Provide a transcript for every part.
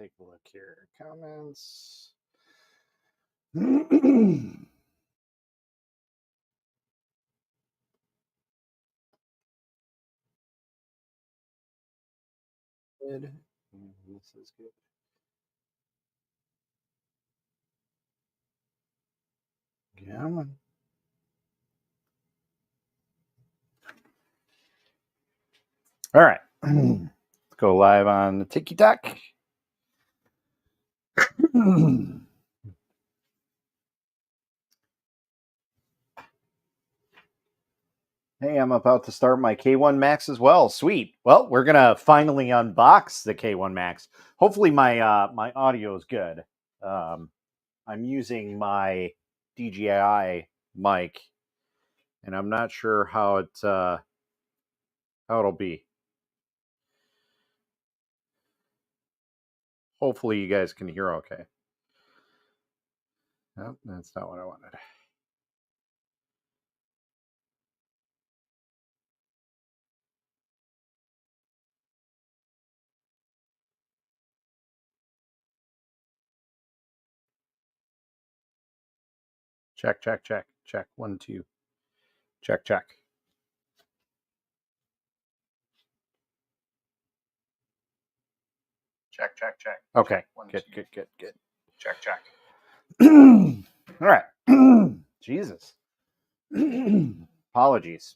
take a look here. Comments. Good. This is good. Yeah, man. All right. Let's go live on the TikTok. Hey, I'm about to start my K1 Max as well. Sweet. Well, we're gonna finally unbox the K1 Max. Hopefully, my audio is good. I'm using my DJI mic, and I'm not sure how it'll be. Hopefully, you guys can hear okay. Nope, that's not what I wanted. Check, check, check, check. 1, 2. Check, check. Check, check, check. Okay. Check. 1, Good, 2. good. Check, check. All right. Jesus. Apologies.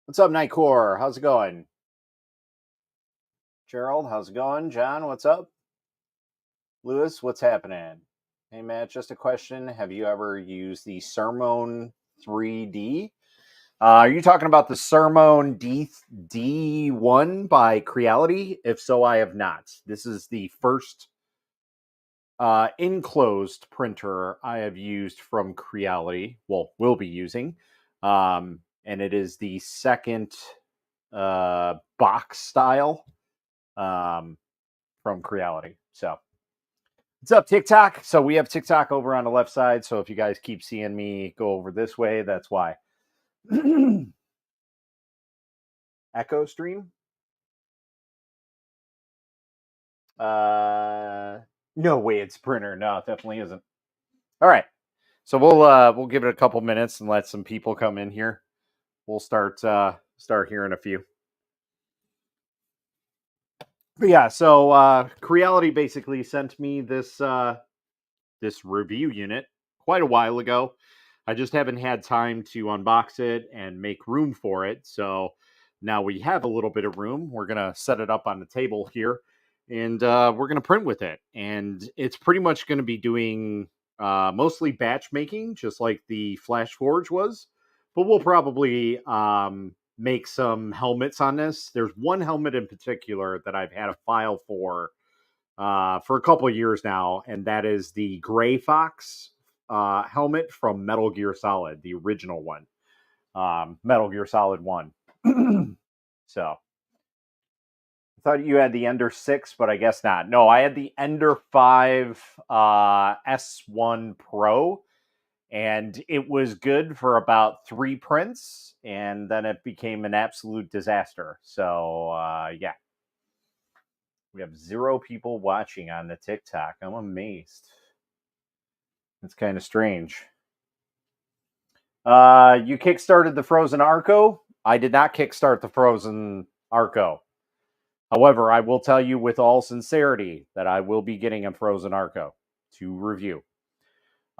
What's up, Nightcore? How's it going? Gerald, how's it going? John, what's up? Lewis, what's happening? Hey, Matt, just a question. Have you ever used the Sermon 3D? Are you talking about the Sermon D1 by Creality? If so, I have not. This is the first enclosed printer I have used from Creality. Well, will be using. And it is the second box style from Creality. So, what's up, TikTok? So, we have TikTok over on the left side. So, if you guys keep seeing me go over this way, that's why. Echo stream? No way it's printer. No, it definitely isn't. All right. So we'll give it a couple minutes and let some people come in here. We'll start hearing a few. But yeah, so Creality basically sent me this this review unit quite a while ago. I just haven't had time to unbox it and make room for it. So now we have a little bit of room. We're gonna set it up on the table here, and we're gonna print with it. And it's pretty much gonna be doing mostly batch making, just like the Flash Forge was. But we'll probably make some helmets on this. There's one helmet in particular that I've had a file for a couple of years now, and that is the Gray Fox helmet from Metal Gear Solid, the original one, Metal Gear Solid 1. So I thought you had the Ender 6, but I guess not. No, I had the Ender 5 S1 Pro, and it was good for about 3 prints, and then it became an absolute disaster. So, yeah. We have 0 people watching on the TikTok. I'm amazed. It's kind of strange. You kickstarted the Frozen Arco. I did not kickstart the Frozen Arco. However, I will tell you with all sincerity that I will be getting a Frozen Arco to review.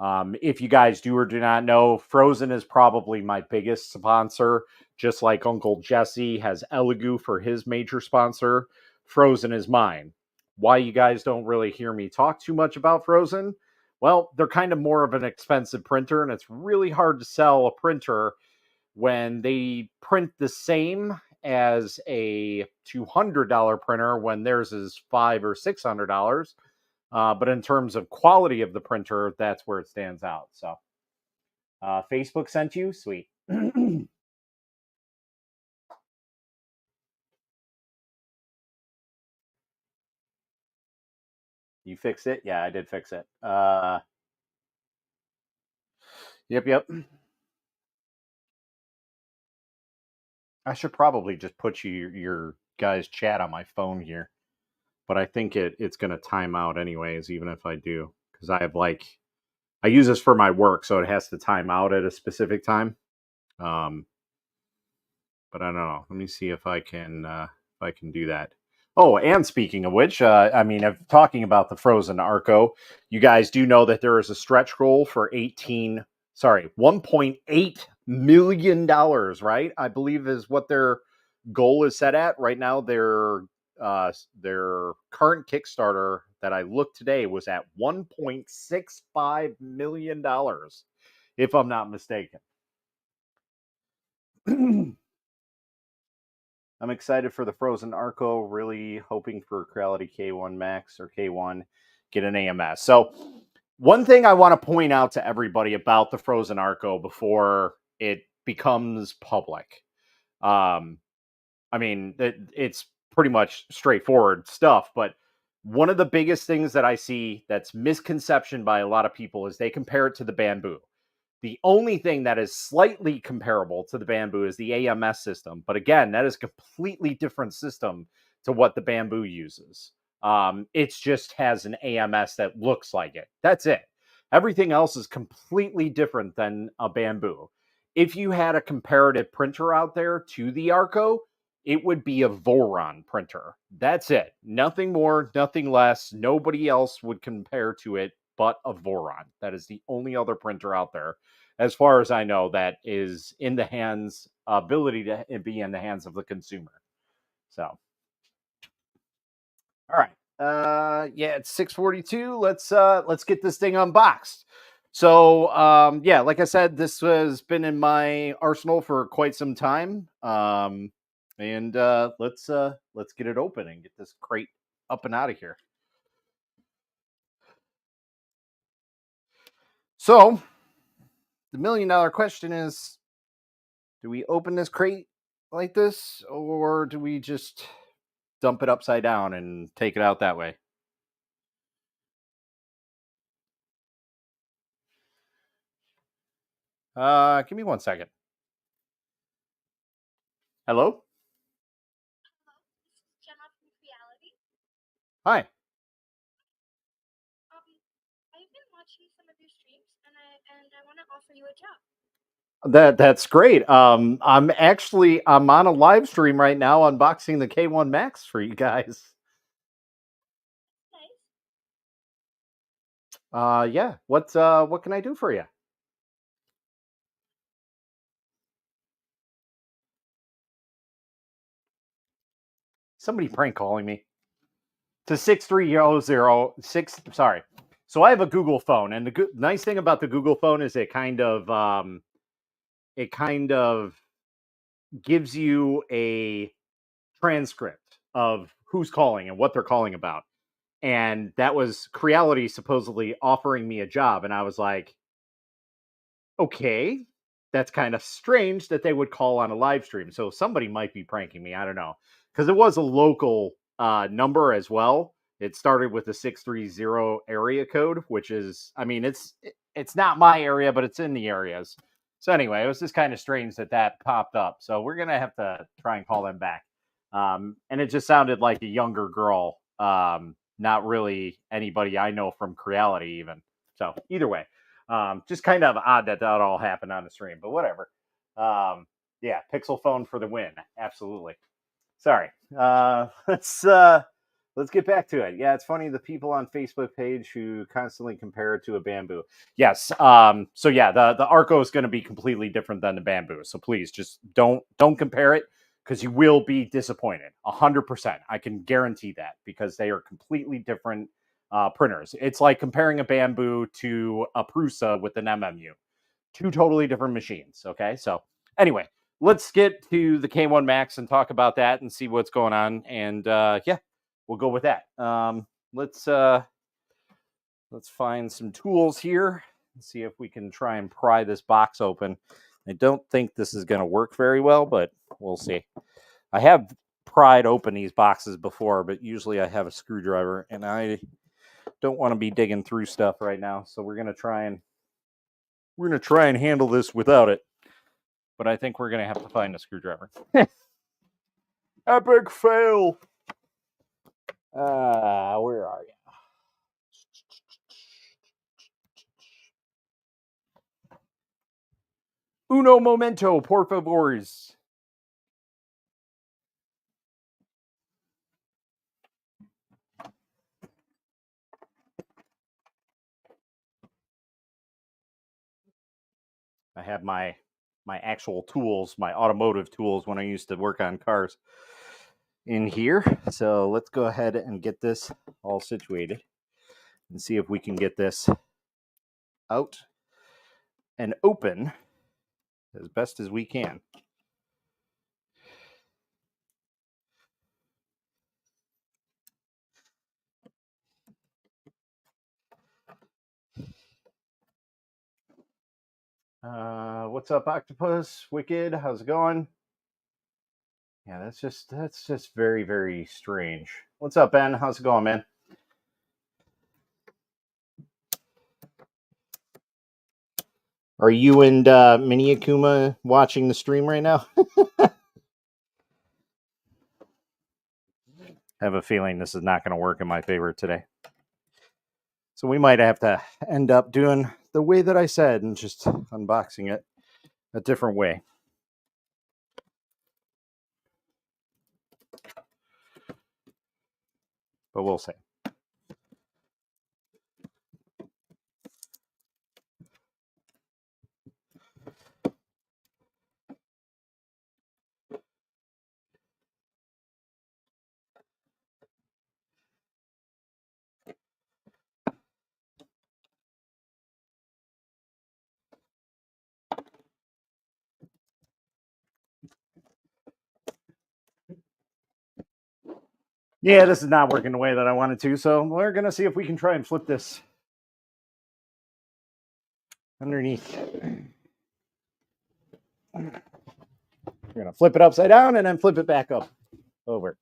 If you guys do or do not know, Frozen is probably my biggest sponsor. Just like Uncle Jesse has Elegoo for his major sponsor, Frozen is mine. Why you guys don't really hear me talk too much about Frozen? Well, they're kind of more of an expensive printer, and it's really hard to sell a printer when they print the same as a $200 printer when theirs is $500 or $600. But in terms of quality of the printer, that's where it stands out. So, Facebook sent you? Sweet. You fixed it? Yeah, I did fix it. Yep. I should probably just put your guys' chat on my phone here. but I think it's going to time out anyways, even if I do, because I have like I use this for my work, so it has to time out at a specific time. Um, but I don't know. Let me see if I can do that. Oh, and speaking of which, I mean, if talking about the frozen Arco, you guys do know that there is a stretch goal for 1.8 million dollars, right? I believe is what their goal is set at right now. Their current Kickstarter that I looked today was at $1.65 million, if I'm not mistaken. I'm excited for the Frozen Arco, really hoping for Creality K1 Max or K1 get an AMS. So, one thing I want to point out to everybody about the Frozen Arco before it becomes public. Um, I mean, it's pretty much straightforward stuff, but one of the biggest things that I see that's misconception by a lot of people is they compare it to the Bamboo. The only thing that is slightly comparable to the Bamboo is the AMS system. But again, that is a completely different system to what the Bamboo uses. It just has an AMS that looks like it. That's it. Everything else is completely different than a Bamboo. If you had a comparative printer out there to the Arco, it would be a Voron printer. That's it. Nothing more, nothing less. Nobody else would compare to it but a Voron. That is the only other printer out there, as far as I know, that is in the hands, ability to be in the hands of the consumer. So, all right. Yeah, it's 6:42. Let's get this thing unboxed. So, yeah, like I said, this has been in my arsenal for quite some time. And let's get it open and get this crate up and out of here. So, the $1,000,000 question is, do we open this crate like this, or do we just dump it upside down and take it out that way? Give me 1 second. Hello? Gemma from Creality. Hi. I've been watching some of your streams, and I want to offer you a job. That's great. I'm on a live stream right now unboxing the K1 Max for you guys. Nice. Yeah. What can I do for you? Somebody prank calling me. To 6300 sorry. So I have a Google phone, and the nice thing about the Google phone is it kind of gives you a transcript of who's calling and what they're calling about. And that was Creality supposedly offering me a job, and I was like, okay, that's kind of strange that they would call on a live stream. So somebody might be pranking me. I don't know, because it was a local number as well. It started with a 630 area code, which is, I mean, it's not my area, but it's in the areas. So anyway, it was just kind of strange that that popped up. So we're gonna have to try and call them back. And it just sounded like a younger girl, not really anybody I know from Creality even. So either way, just kind of odd that that all happened on the stream, but whatever. Yeah, Pixel phone for the win. Absolutely. Sorry. Let's get back to it. Yeah, it's funny the people on Facebook page who constantly compare it to a Bamboo. Yes. So yeah, the Arco is going to be completely different than the Bamboo. So please just don't compare it, because you will be disappointed. 100%. I can guarantee that, because they are completely different printers. It's like comparing a Bamboo to a Prusa with an MMU. Two totally different machines. Okay, so anyway, let's get to the K1 Max and talk about that and see what's going on. And yeah, we'll go with that. Let's find some tools here and see if we can try and pry this box open. I don't think this is going to work very well, but we'll see. I have pried open these boxes before, but usually I have a screwdriver, and I don't want to be digging through stuff right now. So we're going to try and handle this without it. But I think we're going to have to find a screwdriver. Epic fail. Where are you? Uno momento, por favores. I have my actual tools, my automotive tools when I used to work on cars in here. So let's go ahead and get this all situated and see if we can get this out and open as best as we can. What's up, Octopus? Wicked, how's it going? Yeah, that's just very, very strange. What's up, Ben? How's it going, man? Are you and Mini Akuma watching the stream right now? I have a feeling this is not going to work in my favor today. So we might have to end up doing the way that I said and just unboxing it a different way. But we'll see. Yeah, this is not working the way that I wanted to, so we're going to see if we can try and flip this underneath. We're going to flip it upside down and then flip it back up over.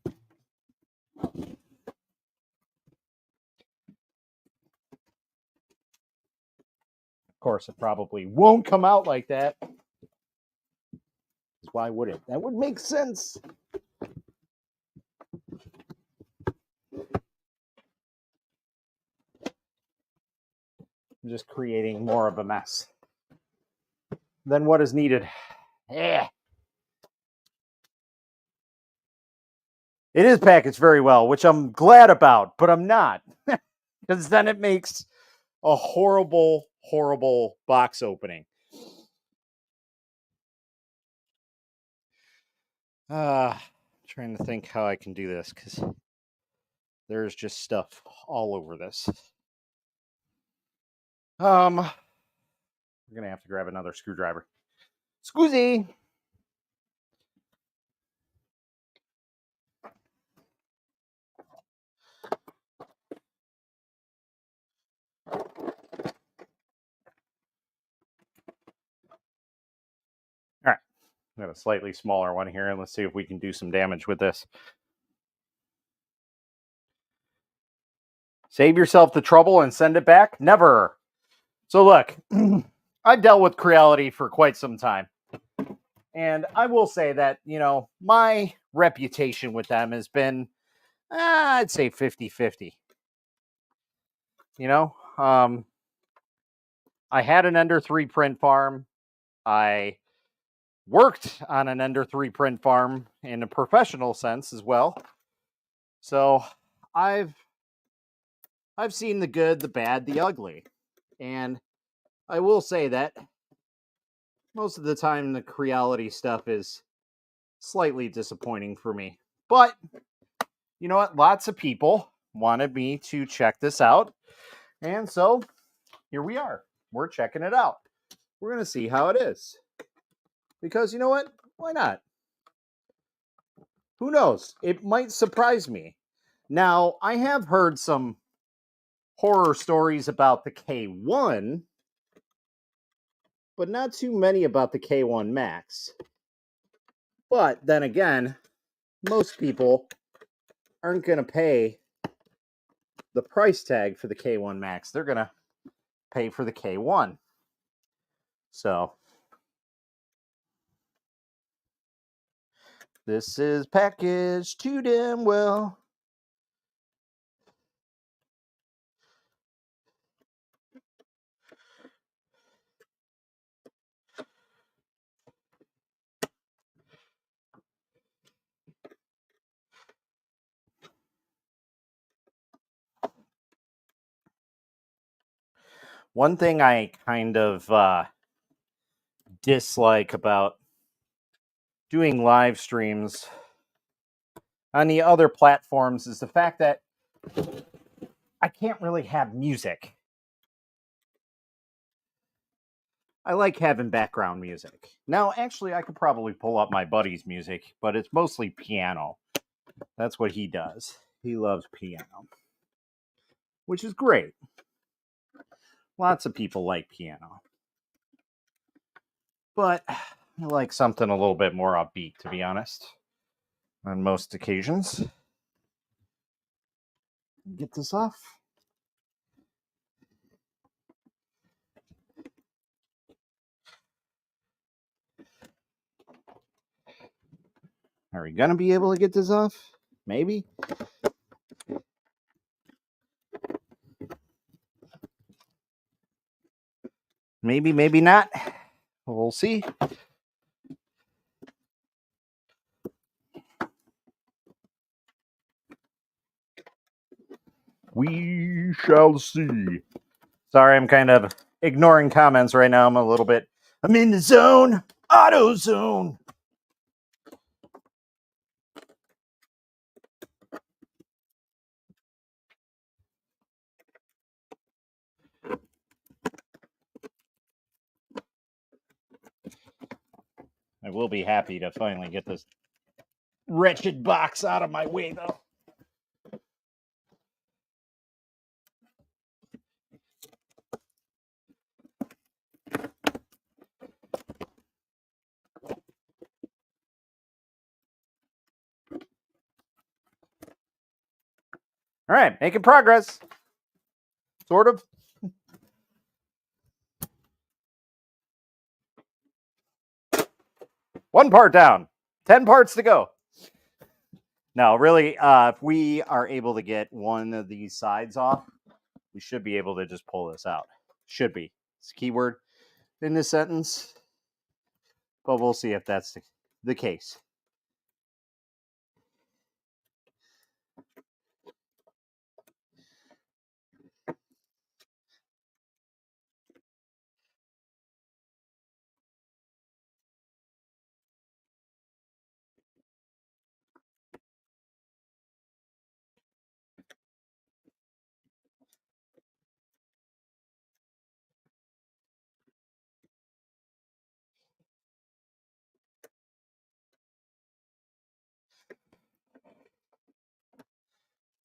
Of course, it probably won't come out like that. Why would it? That would make sense. I'm just creating more of a mess than what is needed. Yeah. It is packaged very well, which I'm glad about, but I'm not. Because then it makes a horrible, horrible box opening. Trying to think how I can do this, because there's just stuff all over this. We're going to have to grab another screwdriver. Scusi! All right, got a slightly smaller one here, and let's see if we can do some damage with this. Save yourself the trouble and send it back? Never. So look, I've dealt with Creality for quite some time. And I will say that, my reputation with them has been, I'd say 50-50. I had an Ender 3 print farm. I worked on an Ender 3 print farm in a professional sense as well. So I've seen the good, the bad, the ugly. And I will say that most of the time the Creality stuff is slightly disappointing for me. But you know what? Lots of people wanted me to check this out. And so here we are. We're checking it out. We're going to see how it is. Because you know what? Why not? Who knows? It might surprise me. Now, I have heard some horror stories about the K1, but not too many about the K1 Max. But then again, most people aren't going to pay the price tag for the K1 Max. They're going to pay for the K1. So This is packaged too damn well. One thing I kind of dislike about doing live streams on the other platforms is the fact that I can't really have music. I like having background music. Now, actually, I could probably pull up my buddy's music, but it's mostly piano. That's what he does. He loves piano, which is great. Lots of people like piano. But I like something a little bit more upbeat, to be honest, on most occasions. Get this off. Are we going to be able to get this off? Maybe. Maybe, maybe not. We'll see. We shall see. Sorry, I'm kind of ignoring comments right now. I'm in the zone. Auto zone. I will be happy to finally get this wretched box out of my way, though. All right, making progress. Sort of. One part down. 10 parts to go. No, really, if we are able to get one of these sides off, we should be able to just pull this out. Should be. It's a keyword in this sentence. But we'll see if that's the case.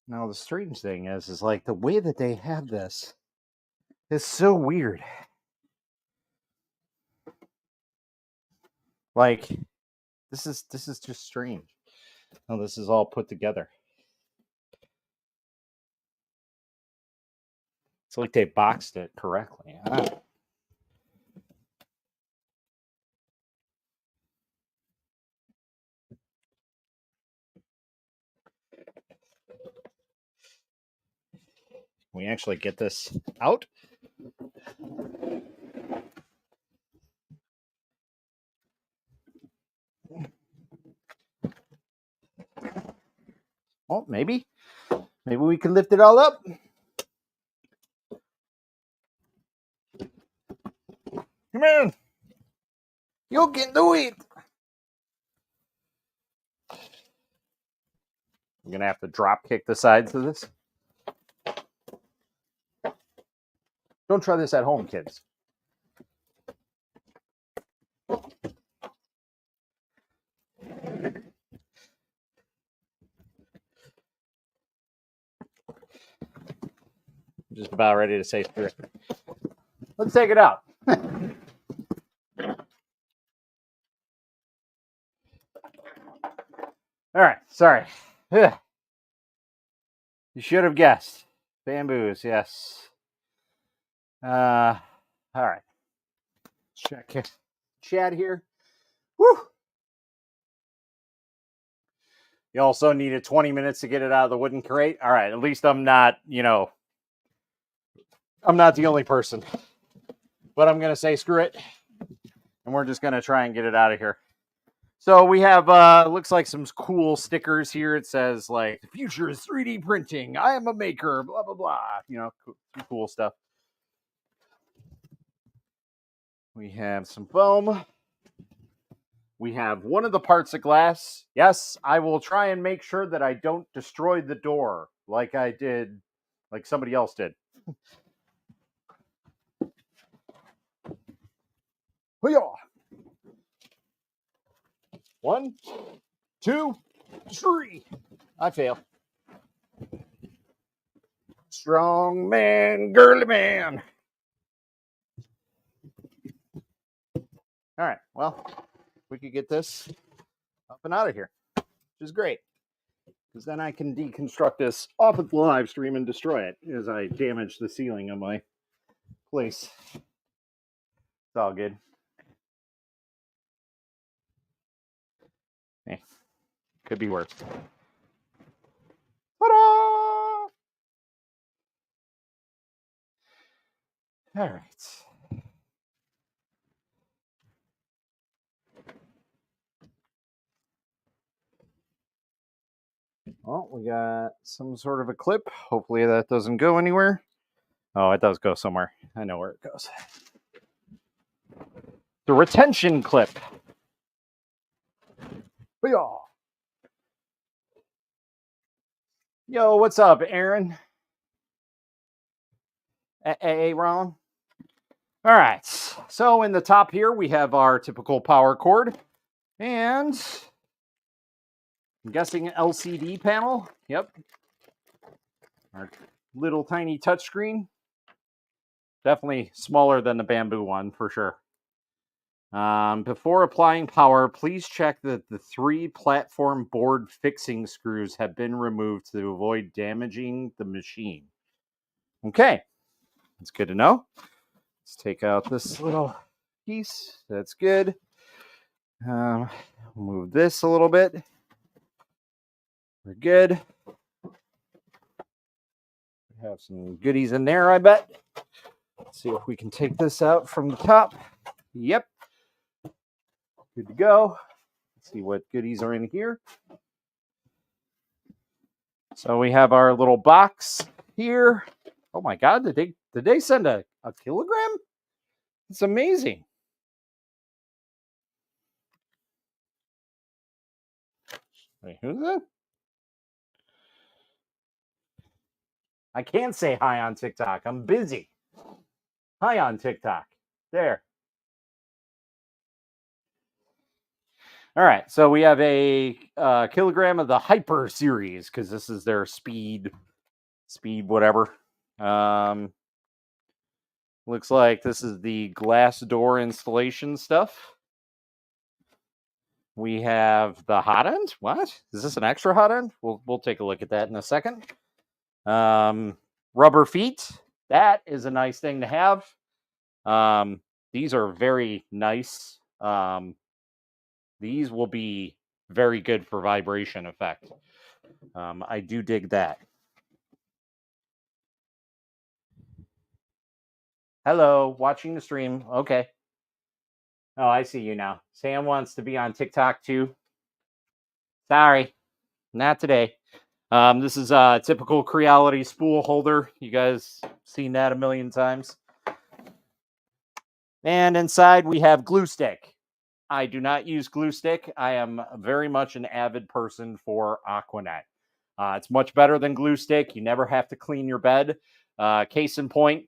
Now, the strange thing is like the way that they have this is so weird. Like, this is just strange. How this is all put together. It's like they boxed it correctly. We actually get this out. Oh, maybe we can lift it all up. Come on, you can do it. I'm gonna have to drop kick the sides of this. Don't try this at home, kids. I'm just about ready to say screw it. Let's take it out. All right, sorry. Ugh. You should have guessed. Bamboos, yes. All right. Check chat here. Woo! You also needed 20 minutes to get it out of the wooden crate. All right, at least I'm not, I'm not the only person. But I'm going to say screw it. And we're just going to try and get it out of here. So we have, looks like some cool stickers here. It says, like, the future is 3D printing. I am a maker, blah, blah, blah. Some cool stuff. We have some foam. We have one of the parts of glass. Yes, I will try and make sure that I don't destroy the door like I did, like somebody else did. One, two, three. I fail. Strong man, girly man. All right, well, we could get this up and out of here, which is great. Because then I can deconstruct this off of the live stream and destroy it as I damage the ceiling of my place. It's all good. Hey, could be worse. Ta-da! All right. Well, we got some sort of a clip. Hopefully that doesn't go anywhere. Oh, it does go somewhere. I know where it goes. The retention clip. Yo, what's up, Aaron? Hey, Ron. All right. So in the top here, we have our typical power cord. And I'm guessing LCD panel. Yep. Our little tiny touchscreen. Definitely smaller than the bamboo one, for sure. Before applying power, please check that the 3 platform board fixing screws have been removed to avoid damaging the machine. Okay, that's good to know. Let's take out this little piece. That's good. Move this a little bit. We're good. We have some goodies in there, I bet. Let's see if we can take this out from the top. Yep. Good to go. Let's see what goodies are in here. So we have our little box here. Oh my God, did they send a kilogram? It's amazing. Wait, who's that? I can't say hi on TikTok. I'm busy. Hi on TikTok. There. All right, so we have a kilogram of the Hyper series because this is their speed whatever. Looks like this is the glass door installation stuff. We have the hot end. What? Is this an extra hot end? We'll take a look at that in a second. Rubber feet. That is a nice thing to have. These are very nice. These will be very good for vibration effect. I do dig that. Hello, watching the stream. Okay. Oh, I see you now. Sam wants to be on TikTok too. Sorry, not today. This is a typical Creality spool holder. You guys seen that a million times. And inside we have glue stick. I do not use glue stick. I am very much an avid person for Aquanet. It's much better than glue stick. You never have to clean your bed. Case in point,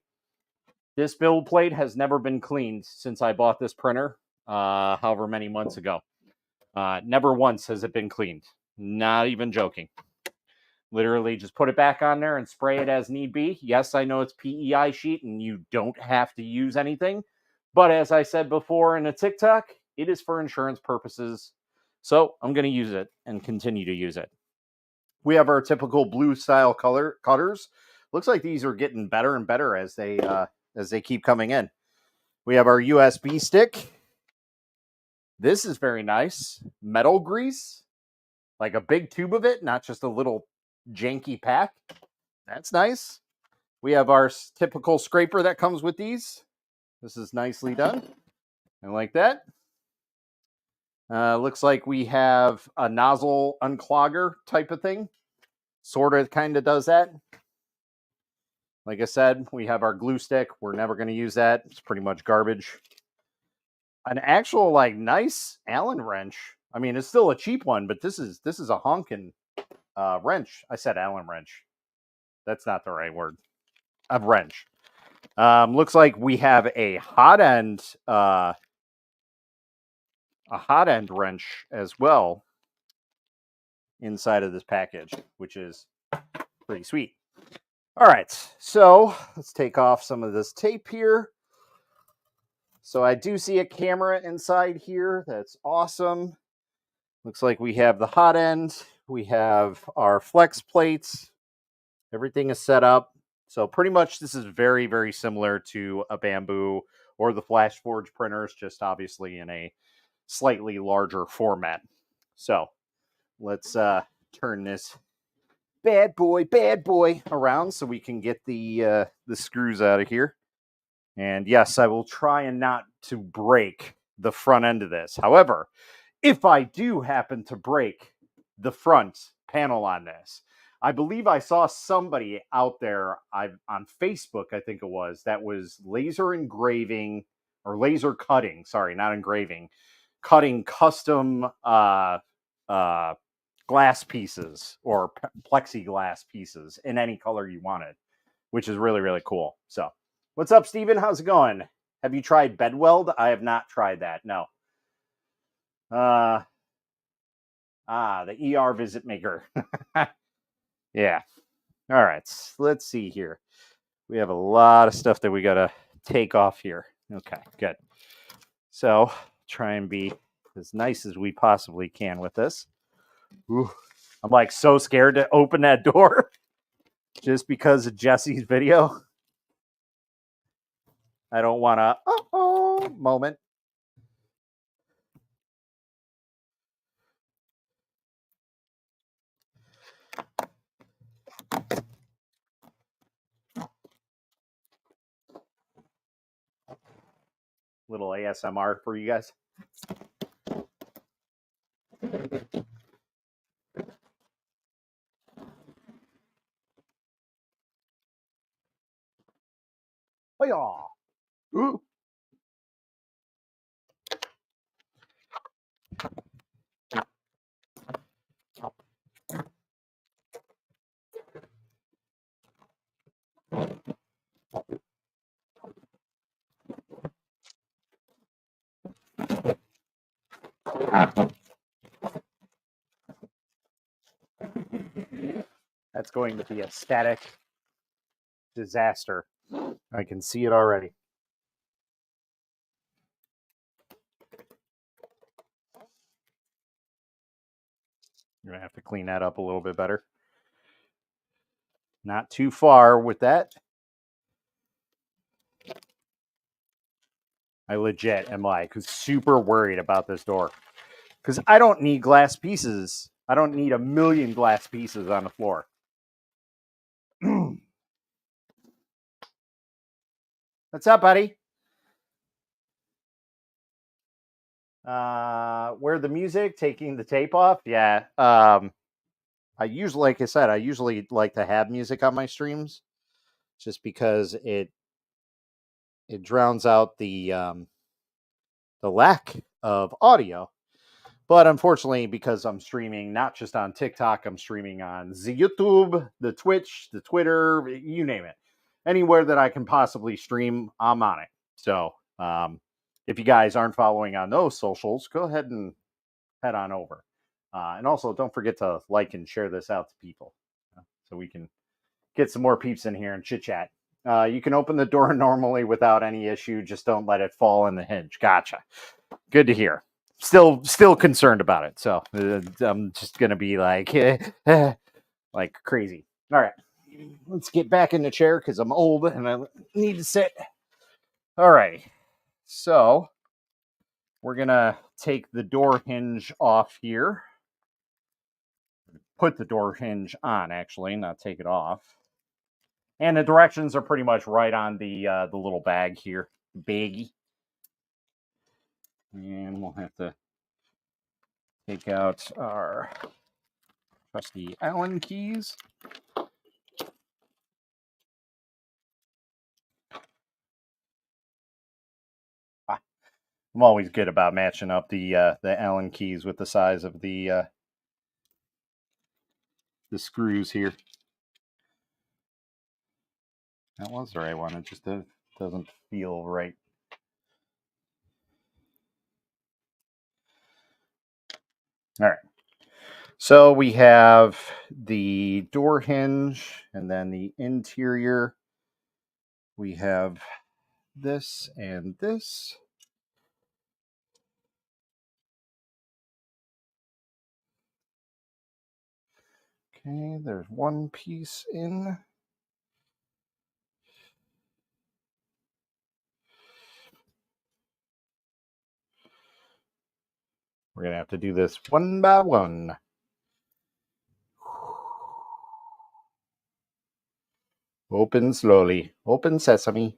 this build plate has never been cleaned since I bought this printer, however many months ago. Never once has it been cleaned. Not even joking. Literally just put it back on there and spray it as need be. Yes, I know it's PEI sheet and you don't have to use anything. But as I said before in a TikTok, it is for insurance purposes. So I'm going to use it and continue to use it. We have our typical blue style color cutters. Looks like these are getting better and better as they keep coming in. We have our USB stick. This is very nice. Metal grease. like a big tube of it, not just a little janky pack. That's nice. We have our typical scraper that comes with these. This is nicely done. I like that. Looks like we have a nozzle unclogger type of thing. Sort of kind of does that. Like I said, we have our glue stick. We're never going to use that. It's pretty much garbage. An actual like nice Allen wrench. I mean, it's still a cheap one, but this is a honking wrench. I said Allen wrench. That's not the right word. A wrench. Looks like we have a hot end wrench as well inside of this package, which is pretty sweet. All right, so let's take off some of this tape here. So I do see a camera inside here. That's awesome. Looks like we have the hot end. We have our flex plates. Everything is set up. So pretty much this is very, very similar to a Bamboo or the Flash Forge printers, just obviously in a slightly larger format. So let's turn this bad boy around so we can get the screws out of here. And yes, I will try and not to break the front end of this. However, if I do happen to break the front panel on this, I believe I saw somebody out there on Facebook, I think it was, that was laser engraving or laser cutting, sorry, not engraving, cutting custom glass pieces or plexiglass pieces in any color you wanted, which is really, really cool. So what's up, Steven? How's it going? Have you tried bed weld? I have not tried that. No. The ER visit maker. Yeah. All right. Let's see here. We have a lot of stuff that we got to take off here. Okay, good. So try and be as nice as we possibly can with this. Ooh, I'm like so scared to open that door just because of Jesse's video. I don't want a moment. Little ASMR for you guys. Oh yeah. Ooh. That's going to be a static disaster. I can see it already. You're going to have to clean that up a little bit better. Not too far with that. I legit am like super worried about this door because I don't need glass pieces. I don't need a million glass pieces on the floor. What's up, buddy? Where the music, taking the tape off? Yeah. I usually, like I said, I usually like to have music on my streams just because it drowns out the lack of audio. But unfortunately, because I'm streaming not just on TikTok, I'm streaming on the YouTube, the Twitch, the Twitter, you name it. Anywhere that I can possibly stream, I'm on it. So if you guys aren't following on those socials, go ahead and head on over. And also, don't forget to like and share this out to people so we can get some more peeps in here and chit chat. You can open the door normally without any issue. Just don't let it fall in the hinge. Gotcha. Good to hear. Still concerned about it. So I'm just gonna be like, like crazy. All right, let's get back in the chair because I'm old and I need to sit. All right, so we're gonna take the door hinge off here. put the door hinge on, actually, not take it off. And the directions are pretty much right on the little bag here, baggie. And we'll have to take out our trusty Allen keys. I'm always good about matching up the Allen keys with the size of the screws here. That was the right one. It just doesn't feel right. All right. So we have the door hinge and then the interior. We have this and this. Okay, there's one piece in. We're going to have to do this one by one. Open slowly. Open sesame.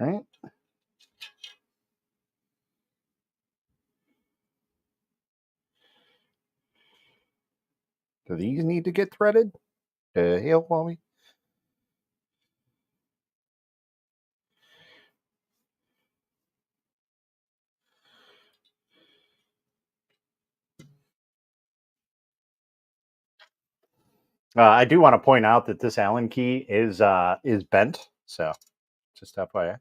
All right. Do these need to get threaded? Hell, Mommy. I do want to point out that this Allen key is bent, so just FYI.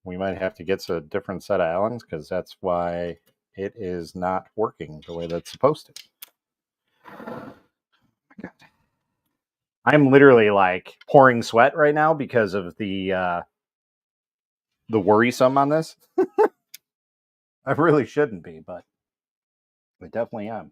We might have to get a different set of Allens because that's why it is not working the way that's supposed to. Oh my God. I'm literally like pouring sweat right now because of the worrisome on this. I really shouldn't be, but I definitely am.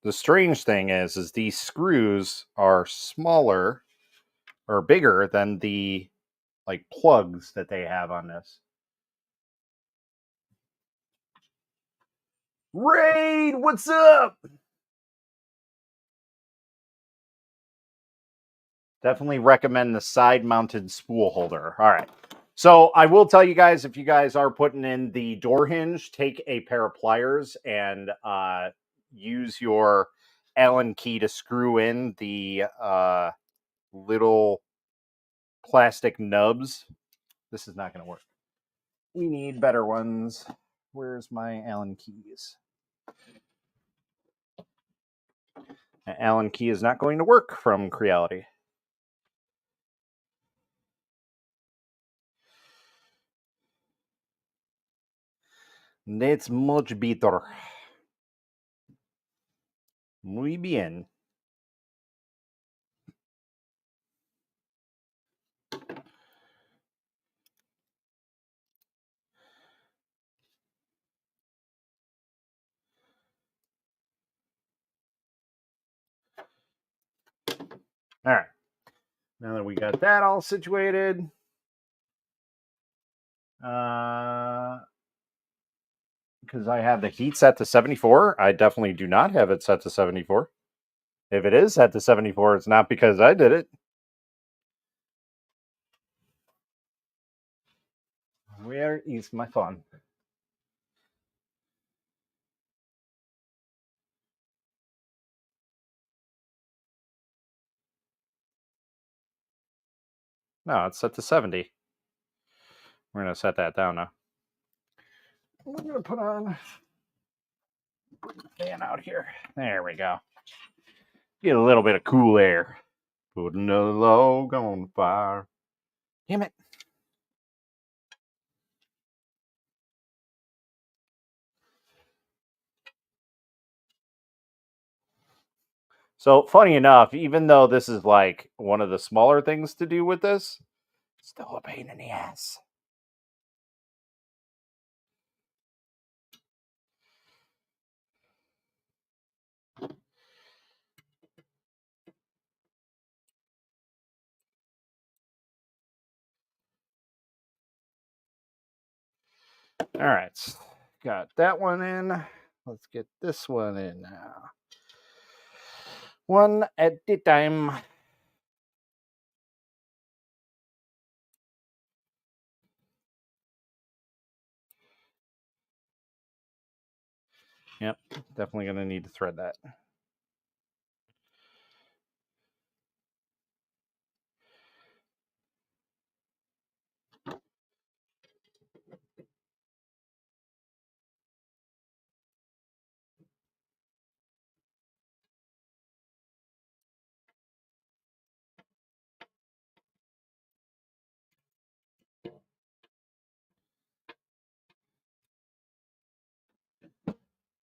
The strange thing is these screws are smaller or bigger than the like plugs that they have on this. Raid, what's up? Definitely recommend the side-mounted spool holder. All right. So I will tell you guys, if you guys are putting in the door hinge, take a pair of pliers and use your Allen key to screw in the little plastic nubs. This is not going to work. We need better ones. Where's my Allen keys? An Allen key is not going to work from Creality. That's much better. Muy bien. All right. Now that we got that all situated, because I have the heat set to 74, I definitely do not have it set to 74. If it is set to 74, it's not because I did it. Where is my phone? No, it's set to 70. We're going to set that down now. I'm going to put on the fan out here. There we go. Get a little bit of cool air. Put another log on the fire. Damn it. So funny enough, even though this is like one of the smaller things to do with this, it's still a pain in the ass. All right, got that one in. Let's get this one in now. One at a time. Yep, definitely going to need to thread that.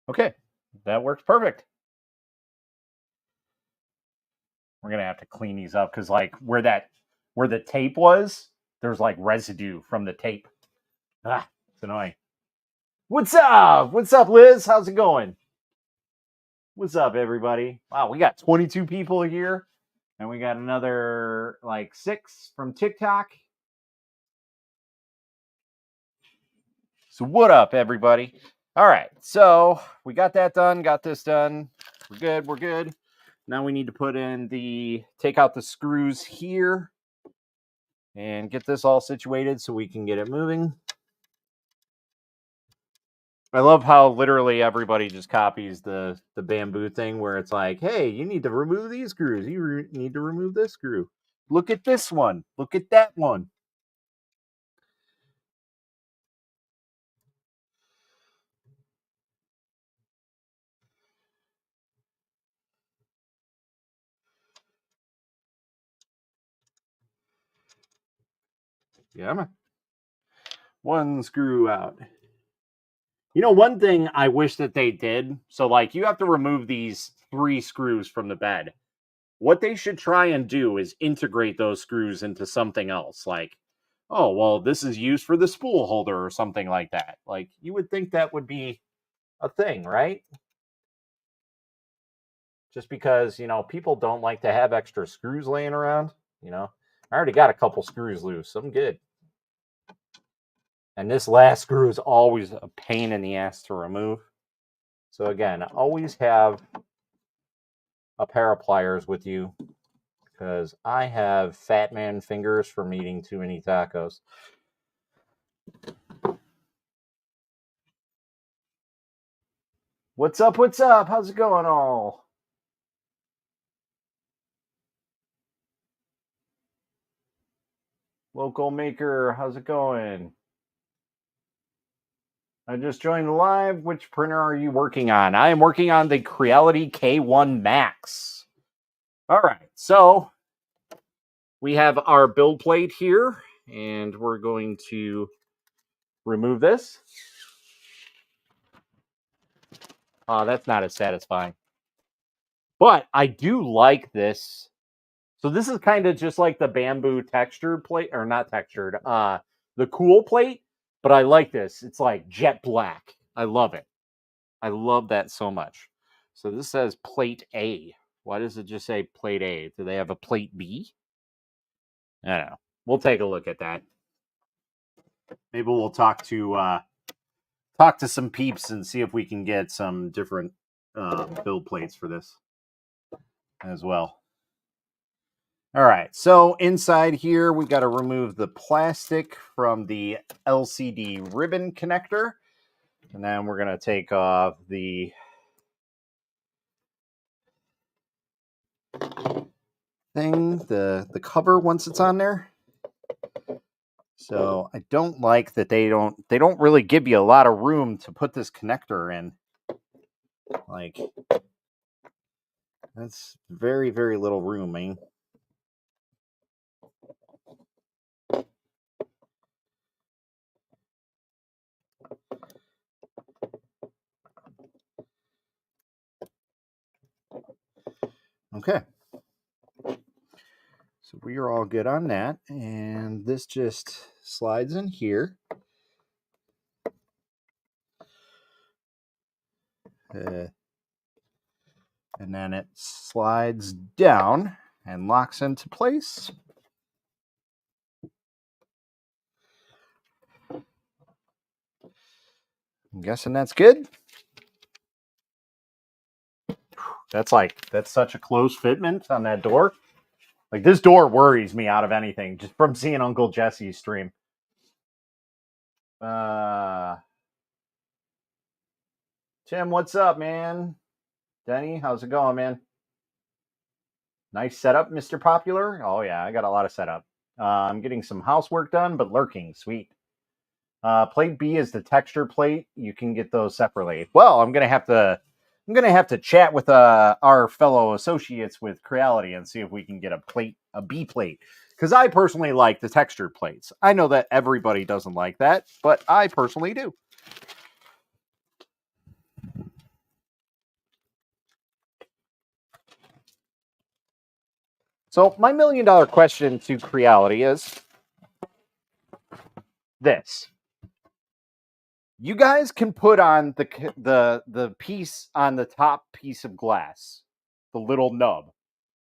Okay, that works perfect. We're gonna have to clean these up because, like, where the tape was, there's like residue from the tape. Ah, it's annoying. What's up? What's up, Liz? How's it going? What's up, everybody? Wow, we got 22 people here, and we got another like 6 from TikTok. So, what up, everybody? All right, so we got that done, got this done. We're good, we're good. Now we need to put in take out the screws here and get this all situated so we can get it moving. I love how literally everybody just copies the bamboo thing where it's like, hey, you need to remove these screws. You need to remove this screw. Look at this one. Look at that one. Yeah. One screw out. You know, one thing I wish that they did. So, like, you have to remove these 3 screws from the bed. What they should try and do is integrate those screws into something else. Like, oh, well, this is used for the spool holder or something like that. Like, you would think that would be a thing, right? Just because, people don't like to have extra screws laying around. I already got a couple screws loose. I'm good. And this last screw is always a pain in the ass to remove. So again, always have a pair of pliers with you because I have fat man fingers from eating too many tacos. What's up? What's up? How's it going, all? Local maker, how's it going? I just joined the live. Which printer are you working on? I am working on the Creality K1 Max. All right, so we have our build plate here, and we're going to remove this. That's not as satisfying. But I do like this. So this is kind of just like the bamboo textured plate, or not textured, the cool plate, but I like this. It's like jet black. I love it. I love that so much. So this says plate A. Why does it just say plate A? Do they have a plate B? I don't know. We'll take a look at that. Maybe we'll talk to some peeps and see if we can get some different build plates for this as well. All right, so inside here, we got to remove the plastic from the LCD ribbon connector. And then we're going to take off the thing, the cover once it's on there. So I don't like that they don't really give you a lot of room to put this connector in. Like, that's very, very little room, man. Okay. So we are all good on that. And this just slides in here. And then it slides down and locks into place. I'm guessing that's good. That's such a close fitment on that door. Like, this door worries me out of anything just from seeing Uncle Jesse's stream. Tim, what's up, man? Denny, how's it going, man? Nice setup, Mr. Popular. Oh yeah, I got a lot of setup. I'm getting some housework done, but lurking, sweet. Plate B is the texture plate. You can get those separately. Well, I'm gonna have to chat with our fellow associates with Creality and see if we can get a B plate. Because I personally like the texture plates. I know that everybody doesn't like that, but I personally do. So my $1 million question to Creality is this: you guys can put on the piece on the top piece of glass, the little nub.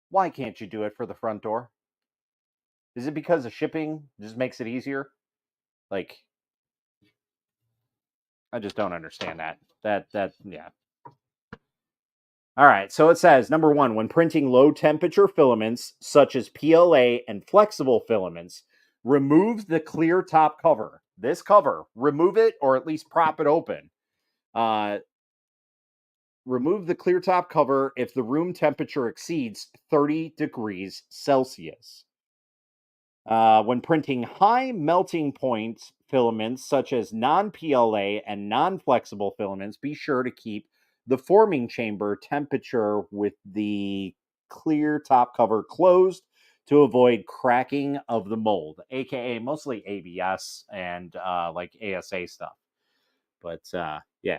Why can't you do it for the front door? Is it because of shipping just makes it easier? Like, I just don't understand that. Yeah. All right, so it says number 1, when printing low temperature filaments such as PLA and flexible filaments, remove the clear top cover. This cover, remove it or at least prop it open. Remove the clear top cover if the room temperature exceeds 30 degrees Celsius. When printing high melting point filaments, such as non-PLA and non-flexible filaments, be sure to keep the forming chamber temperature with the clear top cover closed to avoid cracking of the mold, aka mostly ABS and like ASA stuff. But yeah,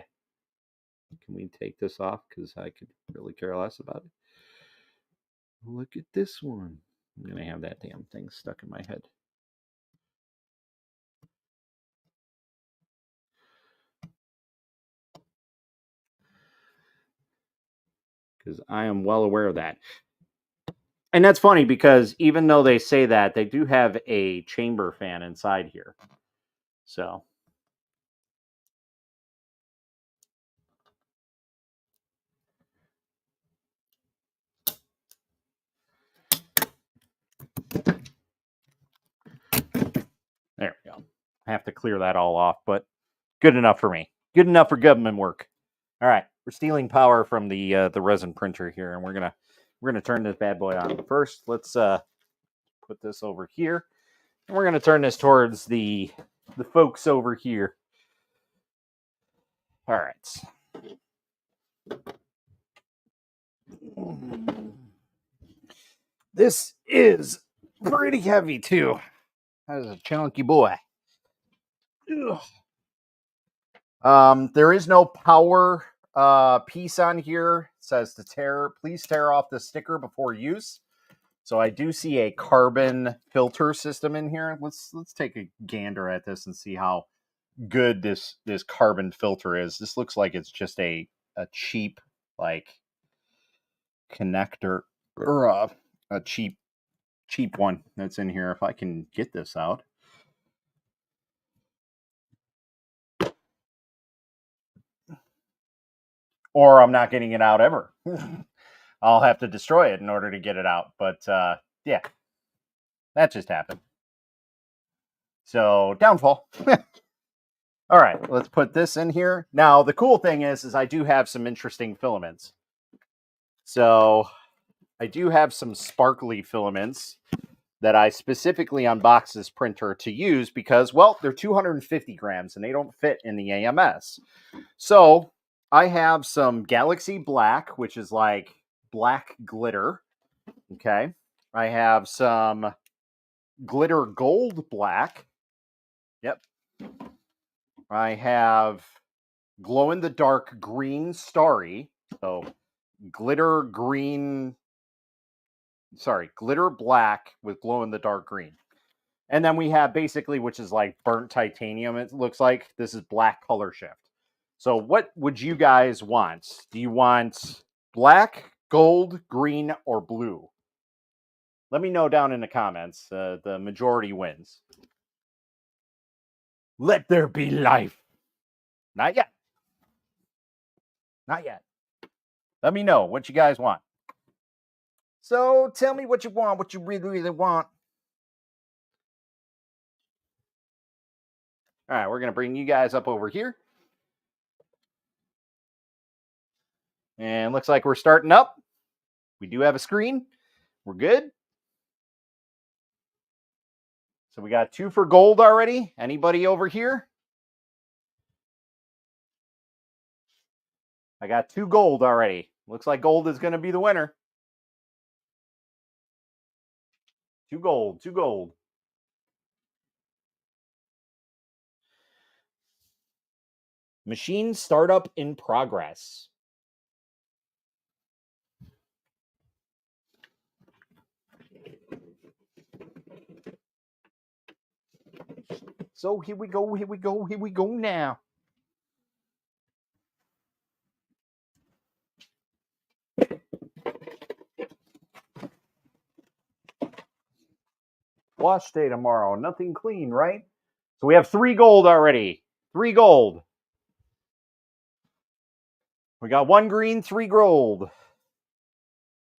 can we take this off? Because I could really care less about it. Look at this one. I'm going to have that damn thing stuck in my head. Because I am well aware of that. And that's funny because even though they say that, they do have a chamber fan inside here. So. There we go. I have to clear that all off, but good enough for me. Good enough for government work. All right, we're stealing power from the resin printer here, and we're gonna turn this bad boy on. First, let's put this over here, and we're gonna turn this towards the folks over here. All right. This is pretty heavy too. That is a chunky boy. There is no power piece on here. It says please tear off the sticker before use. So I do see a carbon filter system in here. Let's take a gander at this and see how good this carbon filter is. This looks like it's just a cheap like connector or a cheap one that's in here. If I can get this out. Or I'm not getting it out ever. I'll have to destroy it in order to get it out. But yeah, that just happened. So downfall. All right, let's put this in here. Now, the cool thing is I do have some interesting filaments. So I do have some sparkly filaments that I specifically unboxed this printer to use because, well, they're 250 grams and they don't fit in the AMS. So I have some Galaxy Black, which is like black glitter. Okay. I have some glitter gold black. Yep. I have glow in the dark green starry. So glitter green glitter black with glow in the dark green. And then we have basically, which is like burnt titanium, it looks like. This is black color shift. So what would you guys want? Do you want black, gold, green, or blue? Let me know down in the comments. The majority wins. Let there be life. Not yet. Not yet. Let me know what you guys want. So tell me what you want, what you really, really want. All right, we're going to bring you guys up over here. And looks like we're starting up. We do have a screen. We're good. So we got 2 for gold already. Anybody over here? I got 2 gold already. Looks like gold is going to be the winner. 2 gold, 2 gold. Machine startup in progress. So here we go, here we go, here we go now. Wash day tomorrow. Nothing clean, right? So we have 3 gold already. 3 gold. We got 1 green, 3 gold.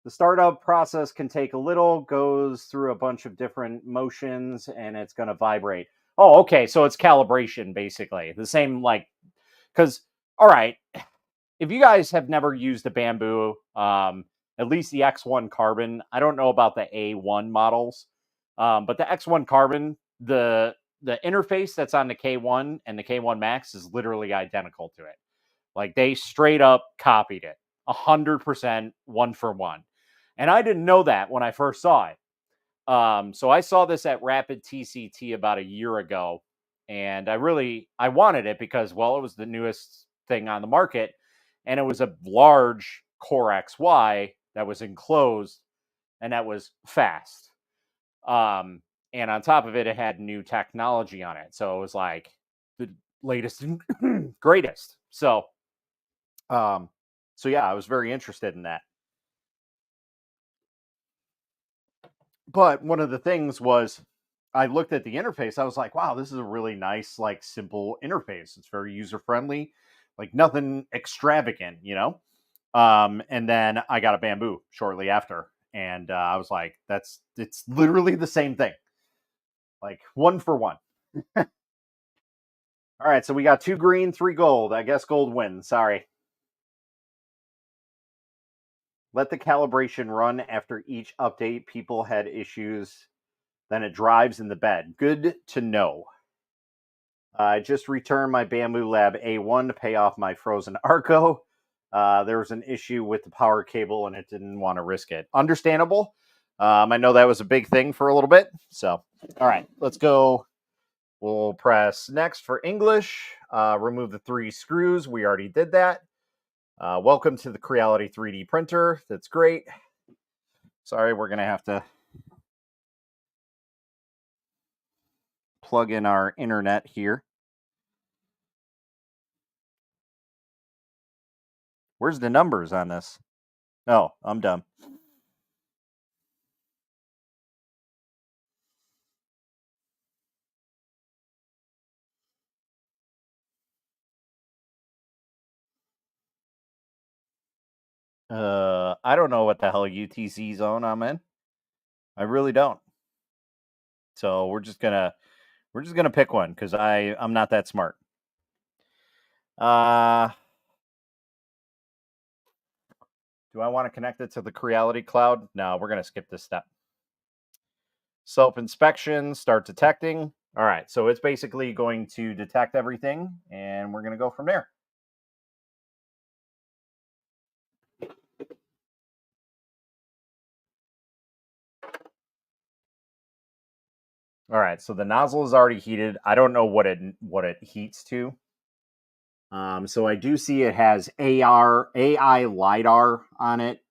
The startup process can take a little, goes through a bunch of different motions, and it's going to vibrate. Oh, okay. So it's calibration, basically. The same, like, because, all right, if you guys have never used a bamboo, at least the X1 Carbon, I don't know about the A1 models, but the X1 Carbon, the interface that's on the K1 and the K1 Max is literally identical to it. Like they straight up copied it, 100%, 1-for-1. And I didn't know that when I first saw it. So I saw this at Rapid TCT about a year ago, and I wanted it because, well, it was the newest thing on the market, and it was a large Core XY that was enclosed, and that was fast. And on top of it, it had new technology on it, so it was like the latest and greatest. So yeah, I was very interested in that. But one of the things was I looked at the interface. I was like, wow, this is a really nice, like simple interface. It's very user friendly, like nothing extravagant, you know? And then I got a bamboo shortly after. And I was like, it's literally the same thing. Like 1-for-1. All right. So we got 2 green, 3 gold. I guess gold wins. Sorry. Let the calibration run after each update. People had issues. Then it drives in the bed. Good to know. I just returned my Bamboo Lab A1 to pay off my frozen Arco. There was an issue with the power cable and it didn't want to risk it. Understandable. I know that was a big thing for a little bit. So, all right, let's go. We'll press next for English. Remove the 3 screws. We already did that. Welcome to the Creality 3D printer. That's great. Sorry, we're going to have to plug in our internet here. Where's the numbers on this? Oh, I'm dumb. I don't know what the hell UTC zone I'm in. I really don't. So we're just gonna pick one because I'm not that smart. Do I want to connect it to the Creality cloud? No, we're gonna skip this step. Self-inspection, start detecting. All right, so it's basically going to detect everything, and we're gonna go from there. All right, so the nozzle is already heated. I don't know what it heats to. So I do see it has AI LiDAR on it.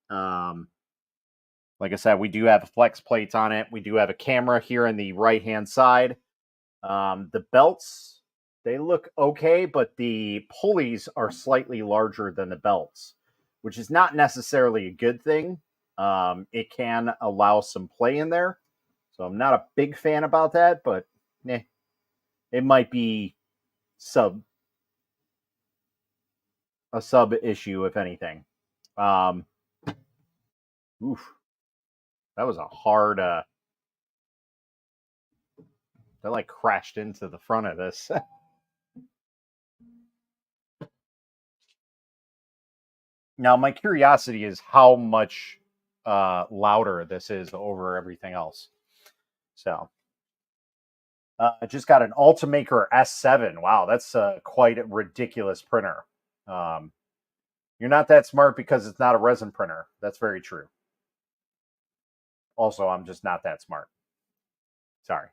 Like I said, we do have flex plates on it. We do have a camera here on the right hand side. The belts, they look okay, but the pulleys are slightly larger than the belts, which is not necessarily a good thing. It can allow some play in there. So I'm not a big fan about that, but it might be sub a sub issue, if anything. Um, oof, that was a hard. That like crashed into the front of this. Now, my curiosity is how much louder this is over everything else. So, I just got an Ultimaker S7. Wow, that's quite a ridiculous printer. Um, you're not that smart because it's not a resin printer. That's very true. Also, I'm just not that smart. Sorry.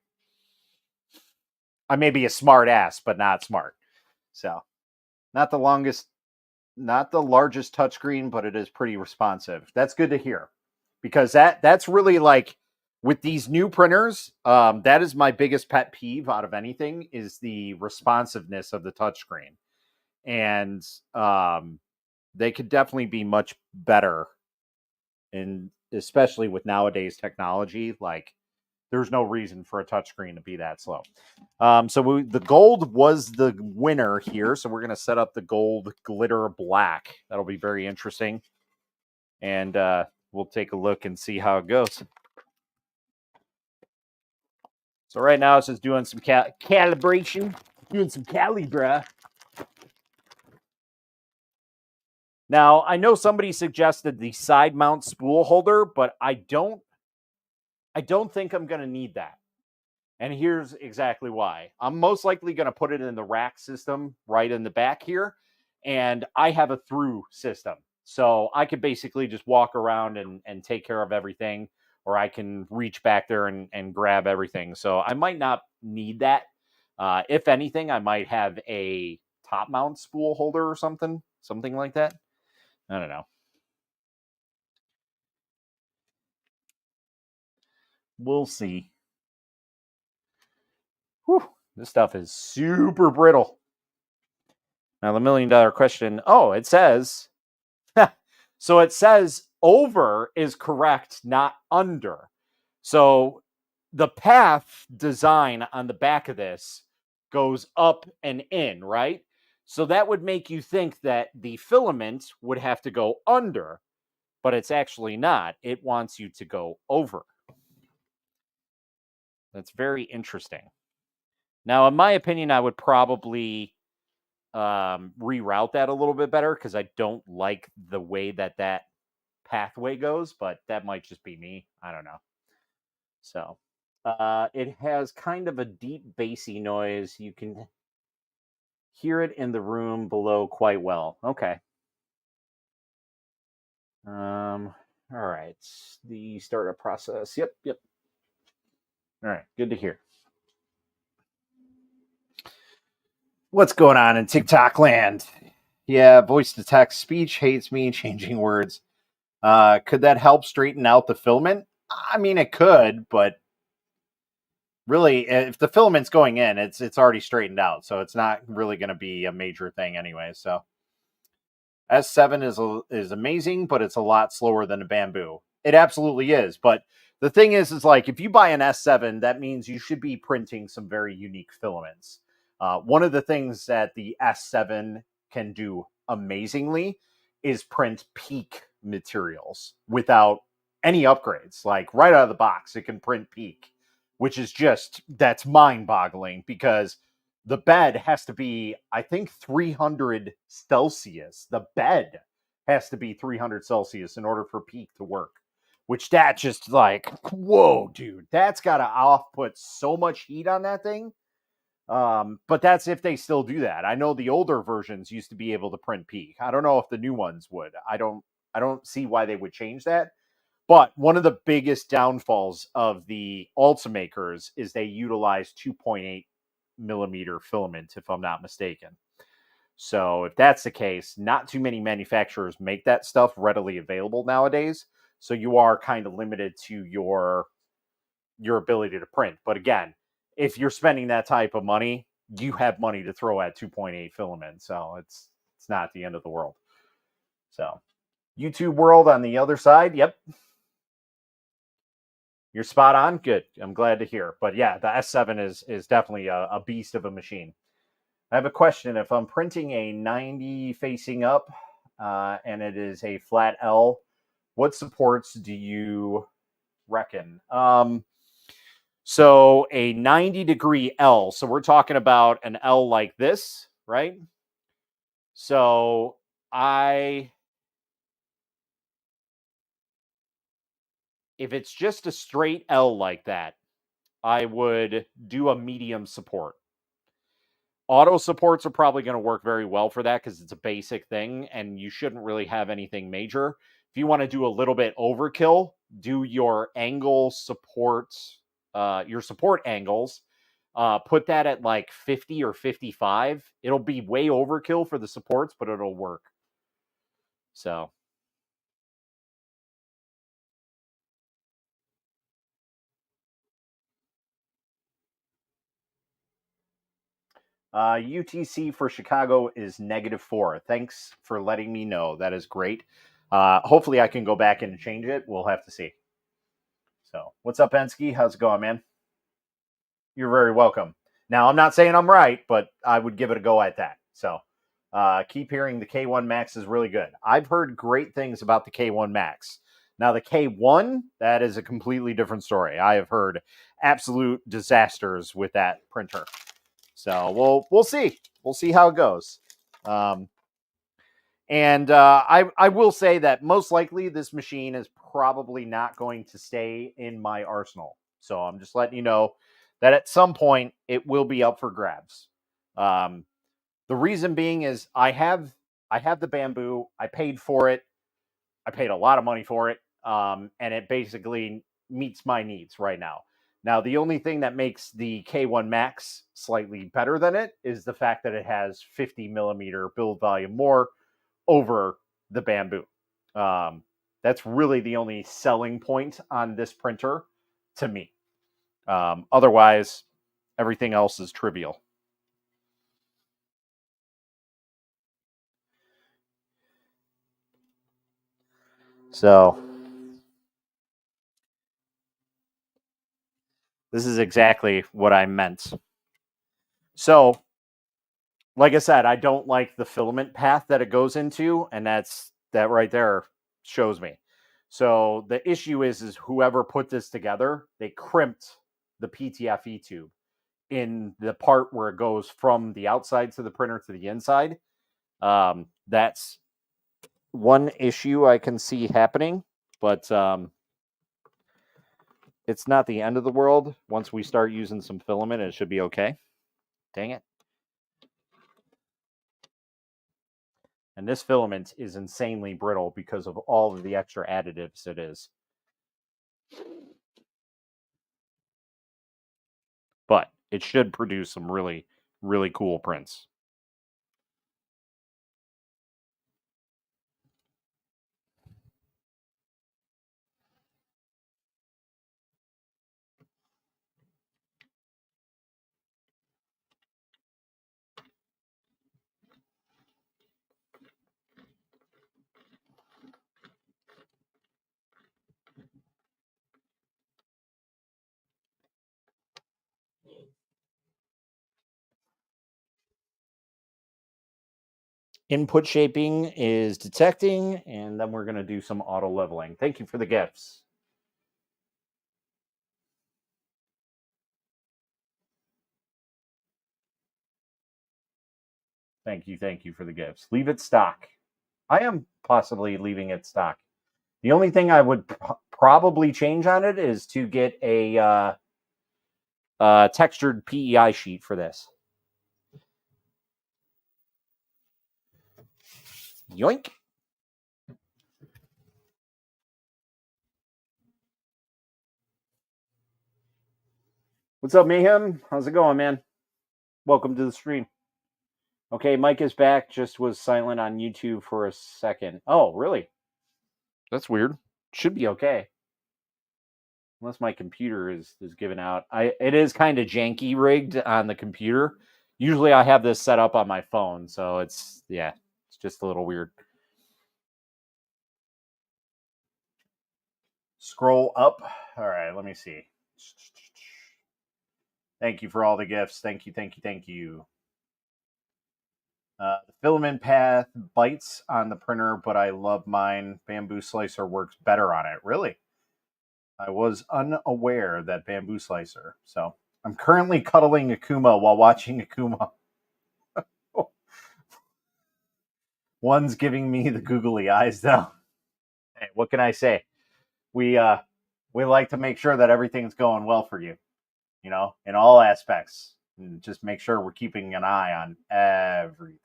I may be a smart ass, but not smart. So, not the longest, not the largest touchscreen, but it is pretty responsive. That's good to hear because that's really like with these new printers. That is my biggest pet peeve out of anything is the responsiveness of the touchscreen, and they could definitely be much better. And especially with nowadays technology, like there's no reason for a touchscreen to be that slow. So the gold was the winner here. So we're going to set up the gold glitter black. That'll be very interesting. And we'll take a look and see how it goes. So right now it's just doing some calibration, doing some calibra. Now, I know somebody suggested the side mount spool holder, but I don't think I'm going to need that. And here's exactly why. I'm most likely going to put it in the rack system right in the back here. And I have a through system. So I could basically just walk around and take care of everything, or I can reach back there and grab everything. So I might not need that. If anything, I might have a top mount spool holder or something like that. I don't know. We'll see. Whew, this stuff is super brittle. Now, the $1,000,000 question. Oh, it says, so it says over is correct, not under. So the path design on the back of this goes up and in, right? So that would make you think that the filament would have to go under, but it's actually not. It wants you to go over. That's very interesting. Now, in my opinion, I would probably reroute that a little bit better because I don't like the way that pathway goes, but that might just be me. I don't know. So it has kind of a deep bassy noise. You can hear it in the room below quite well. Okay. All right. The startup process. Yep. All right. Good to hear. What's going on in TikTok land? Yeah, voice to text speech hates me changing words. Could that help straighten out the filament? I mean, it could, but really, if the filament's going in, it's already straightened out, so it's not really going to be a major thing anyway. So S7 is amazing, but it's a lot slower than a Bamboo. It absolutely is. But the thing is like if you buy an S7, that means you should be printing some very unique filaments. One of the things that the S7 can do amazingly is print peak materials without any upgrades. Like right out of the box, it can print peak, which is just that's mind-boggling because the bed has to be, I think, 300 Celsius. The bed has to be 300 Celsius in order for peak to work, which that just like, whoa, dude, that's got to output so much heat on that thing. But that's if they still do that. I know the older versions used to be able to print peak. I don't know if the new ones would. I don't see why they would change that. But one of the biggest downfalls of the Ultimakers is they utilize 2.8 millimeter filament, if I'm not mistaken. So if that's the case, not too many manufacturers make that stuff readily available nowadays. So you are kind of limited to your ability to print. But again, if you're spending that type of money, you have money to throw at 2.8 filament. So it's not the end of the world. So YouTube world on the other side, yep. You're spot on. Good. I'm glad to hear. But yeah, the S7 is definitely a beast of a machine. I have a question. If I'm printing a 90 facing up and it is a flat L, what supports do you reckon? So a 90-degree L. So we're talking about an L like this, right? So if it's just a straight L like that, I would do a medium support. Auto supports are probably going to work very well for that because it's a basic thing and you shouldn't really have anything major. If you want to do a little bit overkill, do your angle support, your support angles. Put that at like 50 or 55. It'll be way overkill for the supports, but it'll work. So UTC for Chicago is -4. Thanks for letting me know. That is great. Hopefully I can go back and change it. We'll have to see. So what's up, Ensky? How's it going, man? You're very welcome. Now, I'm not saying I'm right, but I would give it a go at that. So keep hearing the K1 Max is really good. I've heard great things about the K1 Max. Now, the K1, that is a completely different story. I have heard absolute disasters with that printer. So we'll see. We'll see how it goes. I will say that most likely this machine is probably not going to stay in my arsenal. So I'm just letting you know that at some point it will be up for grabs. The reason being is I have the bamboo. I paid for it. I paid a lot of money for it, and it basically meets my needs right now. Now, the only thing that makes the K1 Max slightly better than it is the fact that it has 50 millimeter build volume more over the bamboo. That's really the only selling point on this printer to me. Otherwise, everything else is trivial. So this is exactly what I meant. So, like I said, I don't like the filament path that it goes into, and that right there shows me. So the issue is whoever put this together, they crimped the PTFE tube in the part where it goes from the outside to the printer to the inside. That's one issue I can see happening, but it's not the end of the world. Once we start using some filament, it should be okay. Dang it. And this filament is insanely brittle because of all of the extra additives it is. But it should produce some really, really cool prints. Input shaping is detecting, and then we're going to do some auto leveling. Thank you for the gifts. Thank you for the gifts. Leave it stock. I am possibly leaving it stock. The only thing I would probably change on it is to get a textured PEI sheet for this. Yoink. What's up, Mayhem? How's it going, man? Welcome to the stream. Okay, Mike is back. Just was silent on YouTube for a second. Oh, really? That's weird. Should be okay. Unless my computer is giving out. It is kind of janky rigged on the computer. Usually I have this set up on my phone, so it's just a little weird. Scroll up. All right, let me see. Thank you for all the gifts. Thank you, thank you, thank you. The filament path bites on the printer, but I love mine. Bamboo slicer works better on it. Really? I was unaware that bamboo slicer. So I'm currently cuddling Akuma while watching Akuma. One's giving me the googly eyes, though. Hey, what can I say? We like to make sure that everything's going well for you, in all aspects. And just make sure we're keeping an eye on everything.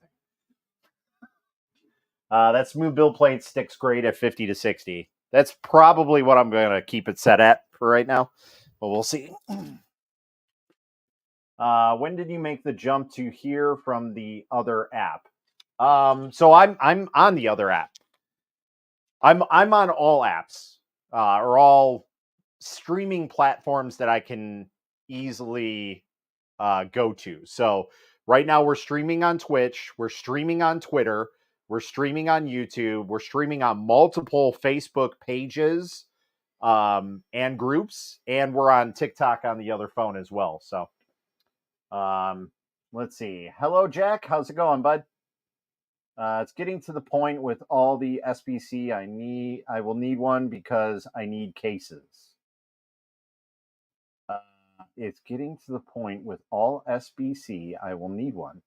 That smooth build plate sticks great at 50 to 60. That's probably what I'm going to keep it set at for right now, but we'll see. When did you make the jump to here from the other app? So I'm on the other app. I'm on all apps, or all streaming platforms that I can easily go to. So right now we're streaming on Twitch, we're streaming on Twitter, we're streaming on YouTube, we're streaming on multiple Facebook pages and groups, and we're on TikTok on the other phone as well. So let's see. Hello, Jack. How's it going, bud? It's getting to the point with all the SBC I will need one because I need cases. It's getting to the point with all SBC I will need one.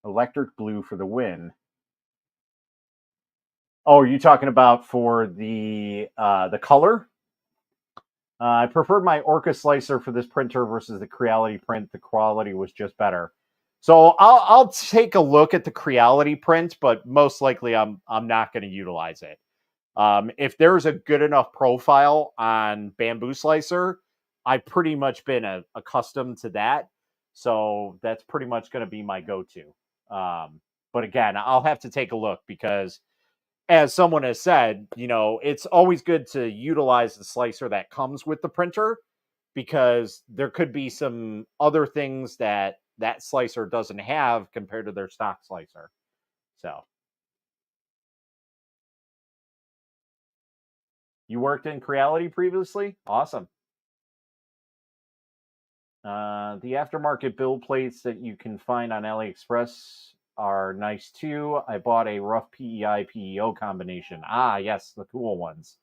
Electric blue for the win. Oh, are you talking about for the color? I preferred my Orca slicer for this printer versus the Creality print. The quality was just better. So I'll take a look at the Creality print, but most likely I'm not going to utilize it. If there's a good enough profile on Bamboo Slicer, I've pretty much been accustomed to that. So that's pretty much going to be my go-to. But again, I'll have to take a look because, as someone has said, it's always good to utilize the slicer that comes with the printer because there could be some other things that slicer doesn't have compared to their stock slicer. So you worked in Creality previously? Awesome. The aftermarket build plates that you can find on AliExpress are nice too. I bought a rough PEI PEO combination. Ah, yes, the cool ones.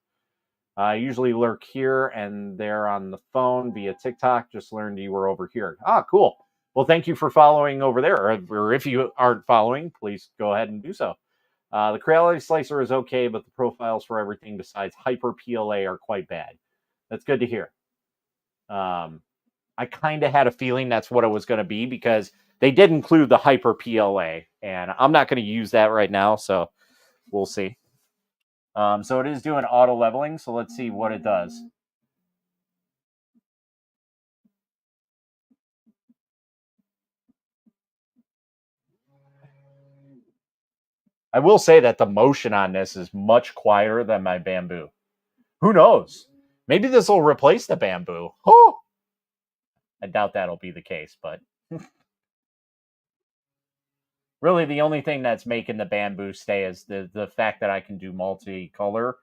I usually lurk here and there on the phone via TikTok. Just learned you were over here. Ah, cool. Well, thank you for following over there. Or if you aren't following, please go ahead and do so. The Creality Slicer is okay, but the profiles for everything besides Hyper PLA are quite bad. That's good to hear. I kind of had a feeling that's what it was going to be because they did include the Hyper PLA, and I'm not going to use that right now, so we'll see. So it is doing auto leveling, so let's see what it does. I will say that the motion on this is much quieter than my Bamboo. Who knows? Maybe this will replace the Bamboo. Oh! I doubt that'll be the case, but really the only thing that's making the Bamboo stay is the fact that I can do multicolor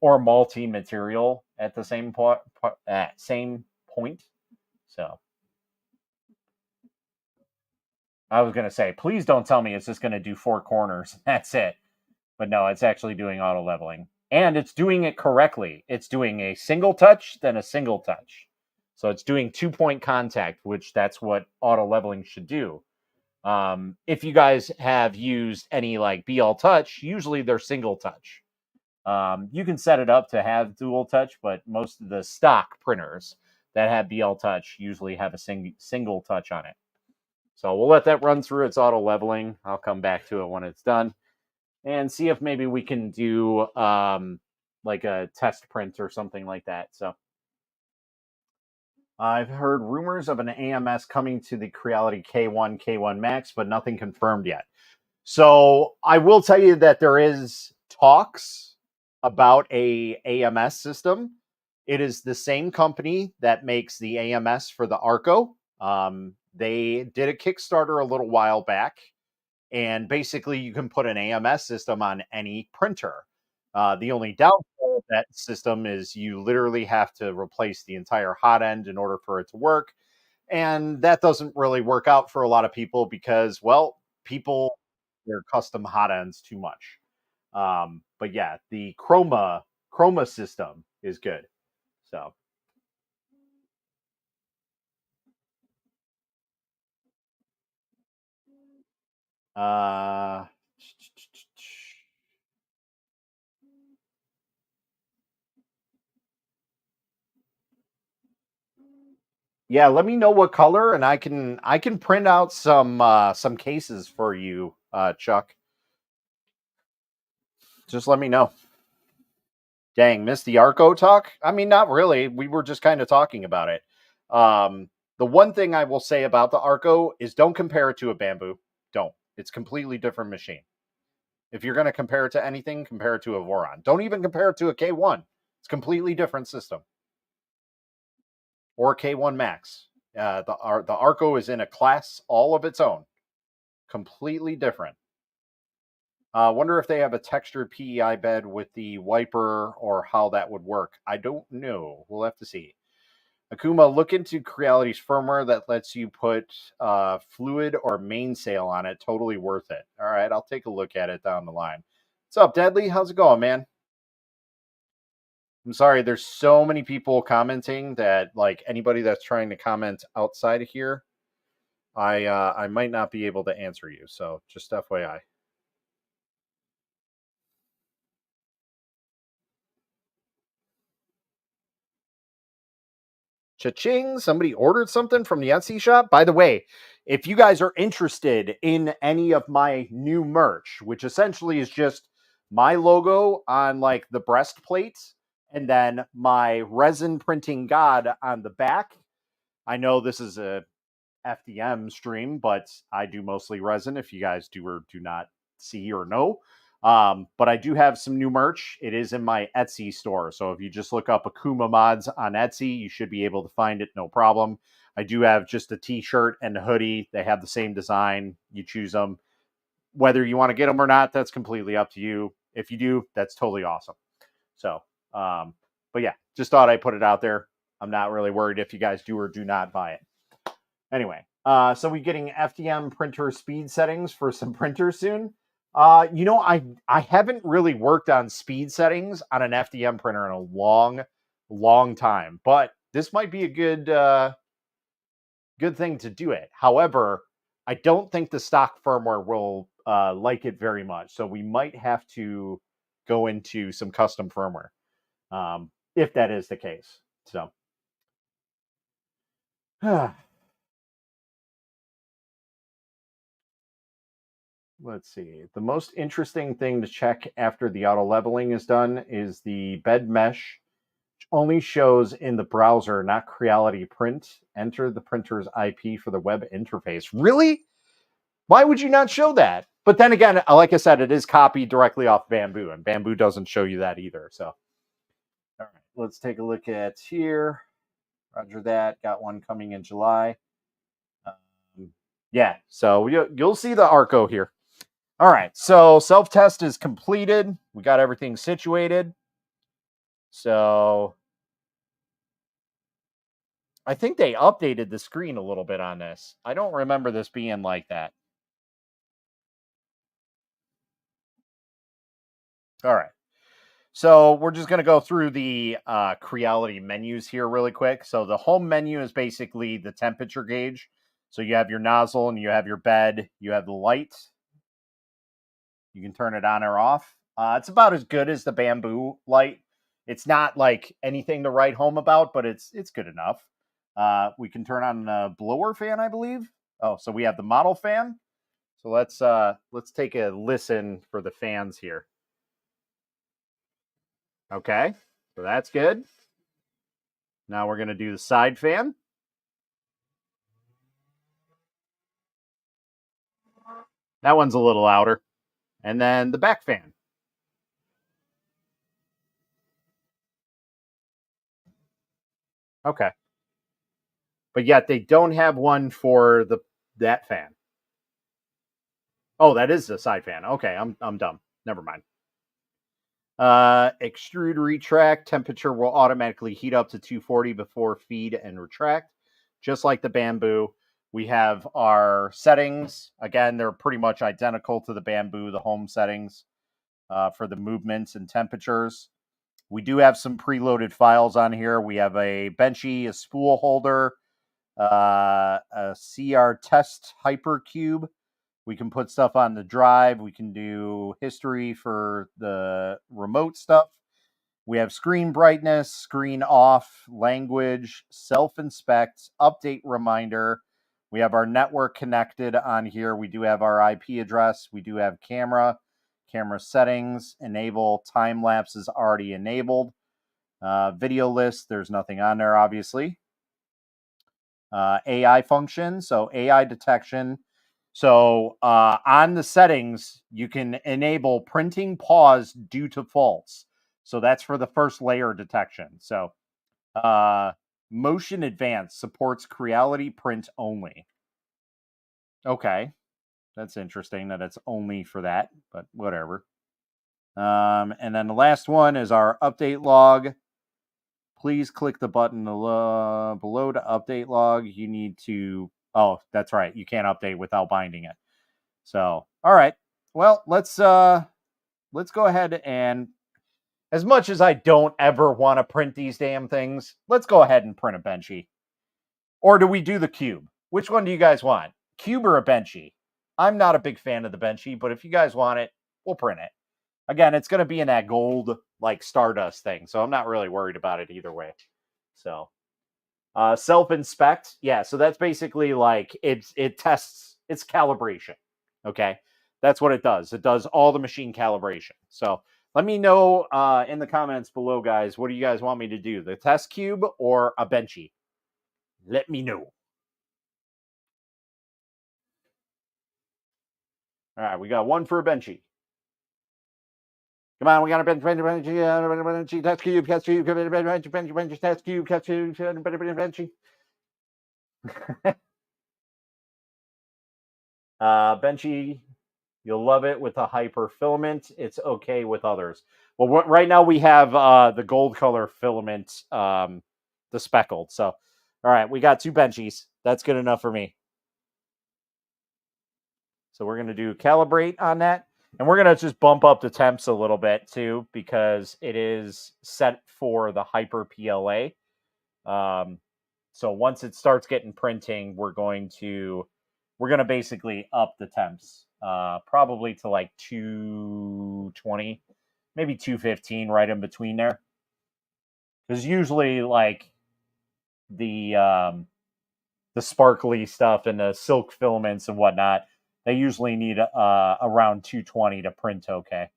or multi-material at the same point. So I was gonna say, please don't tell me it's just gonna do 4 corners. That's it. But no, it's actually doing auto leveling. And it's doing it correctly. It's doing a single touch, then a single touch. So it's doing 2-point contact, which that's what auto leveling should do. If you guys have used any like BL Touch, usually they're single touch. You can set it up to have dual touch, but most of the stock printers that have BL Touch usually have a single touch on it. So we'll let that run through its auto leveling. I'll come back to it when it's done and see if maybe we can do like a test print or something like that. So I've heard rumors of an AMS coming to the Creality K1, K1 Max, but nothing confirmed yet. So I will tell you that there is talks about a AMS system. It is the same company that makes the AMS for the Arco. They did a Kickstarter a little while back, and basically you can put an AMS system on any printer. The only downfall of that system is you literally have to replace the entire hot end in order for it to work, and that doesn't really work out for a lot of people because, well, people their custom hot ends too much. But yeah, the Chroma system is good. So uh yeah, let me know what color, and I can print out some cases for you, Chuck. Just let me know. Dang, missed the Arco talk? I mean, not really. We were just kind of talking about it. Um, the one thing I will say about the Arco is don't compare it to a Bamboo. Don't. It's completely different machine. If you're going to compare it to anything, compare it to a Voron. Don't even compare it to a K1. It's a completely different system. Or K1 Max. The Arco is in a class all of its own. Completely different. Wonder if they have a textured PEI bed with the wiper or how that would work. I don't know. We'll have to see. Akuma, look into Creality's firmware that lets you put fluid or mainsail on it. Totally worth it. All right, I'll take a look at it down the line. What's up, Deadly? How's it going, man? I'm sorry, there's so many people commenting that like anybody that's trying to comment outside of here, I might not be able to answer you. So just FYI. Cha-ching! Somebody ordered something from the Etsy shop. By the way, if you guys are interested in any of my new merch, which essentially is just my logo on like the breastplate and then my resin printing god on the back. I know this is a FDM stream, but I do mostly resin if you guys do or do not see or know. But I do have some new merch. It is in my Etsy store. So if you just look up Akuma Mods on Etsy, you should be able to find it no problem. I do have just a t shirt and a hoodie. They have the same design. You choose them. Whether you want to get them or not, that's completely up to you. If you do, that's totally awesome. So, but yeah, just thought I'd put it out there. I'm not really worried if you guys do or do not buy it. Anyway, so we getting FDM printer speed settings for some printers soon. I haven't really worked on speed settings on an FDM printer in a long time, but this might be a good thing to do it. However, I don't think the stock firmware will like it very much, so we might have to go into some custom firmware if that is the case. So. Let's see. The most interesting thing to check after the auto leveling is done is the bed mesh, which only shows in the browser, not Creality print. Enter the printer's IP for the web interface. Really? Why would you not show that? But then again, like I said, it is copied directly off Bamboo, and Bamboo doesn't show you that either. So, all right, let's take a look at here. Roger that. Got one coming in July. Yeah, so you'll see the Arco here. All right, so self-test is completed. We got everything situated. So I think they updated the screen a little bit on this. I don't remember this being like that. All right. So we're just going to go through the Creality menus here really quick. So the home menu is basically the temperature gauge. So you have your nozzle and you have your bed. You have the light. You can turn it on or off. It's about as good as the Bamboo light. It's not like anything to write home about, but it's good enough. We can turn on the blower fan, I believe. Oh, so we have the model fan. So let's take a listen for the fans here. Okay, so that's good. Now we're gonna do the side fan. That one's a little louder. And then the back fan. Okay. But yet they don't have one for that fan. Oh, that is the side fan. Okay, I'm dumb. Never mind. Extrude retract temperature will automatically heat up to 240 before feed and retract, just like the bamboo. We have our settings. Again, they're pretty much identical to the bamboo, the home settings for the movements and temperatures. We do have some preloaded files on here. We have a benchy, a spool holder, a CR test hypercube. We can put stuff on the drive. We can do history for the remote stuff. We have screen brightness, screen off, language, self inspect, update reminder. We have our network connected on here. We do have our IP address. We do have camera settings, enable time lapse is already enabled. Video list, there's nothing on there, obviously. AI function, so AI detection. So on the settings, you can enable printing pause due to faults. So that's for the first layer detection. So motion advance supports Creality print only. Okay, that's interesting that it's only for that, but whatever. And then the last one is our update log. Please click the button below to update log. You need to. Oh, that's right. You can't update without binding it. So, all right. Well, let's go ahead and, as much as I don't ever want to print these damn things, let's go ahead and print a benchy. Or do we do the cube? Which one do you guys want? Cube or a benchy? I'm not a big fan of the benchy, but if you guys want it, we'll print it. Again, it's going to be in that gold, like Stardust thing, so I'm not really worried about it either way. So, self-inspect, yeah, so that's basically like it tests its calibration. Okay, that's what it does. It does all the machine calibration. So let me know in the comments below, guys, what do you guys want me to do, the test cube or a benchy? Let me know. All right, we got one for a benchy. Come on, we got a benchy, test cube, test cube, benchy, test cube, test cube, benchy. Benchy, you'll love it with the hyper filament. It's okay with others. Well, right now we have the gold color filament, the speckled. So, all right, we got two benchies. That's good enough for me. So we're going to do calibrate on that. And we're going to just bump up the temps a little bit too, because it is set for the hyper PLA. So once it starts getting printing, we're going to basically up the temps, probably to like 220, maybe 215, right in between there. Because usually, like the sparkly stuff and the silk filaments and whatnot, they usually need around 220 to print okay.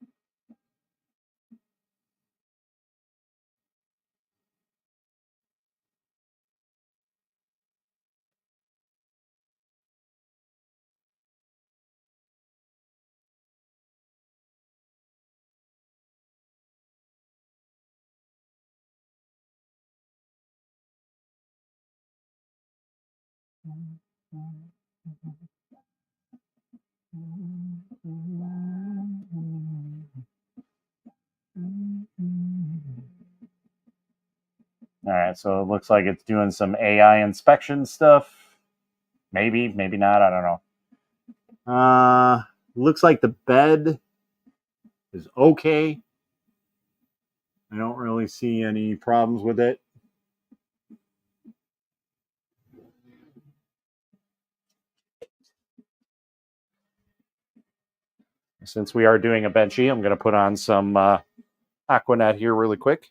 All right, so it looks like it's doing some AI inspection stuff. Maybe, maybe not. I don't know. Looks like the bed is okay. I don't really see any problems with it. Since we are doing a benchy, I'm going to put on some Aquanet here really quick.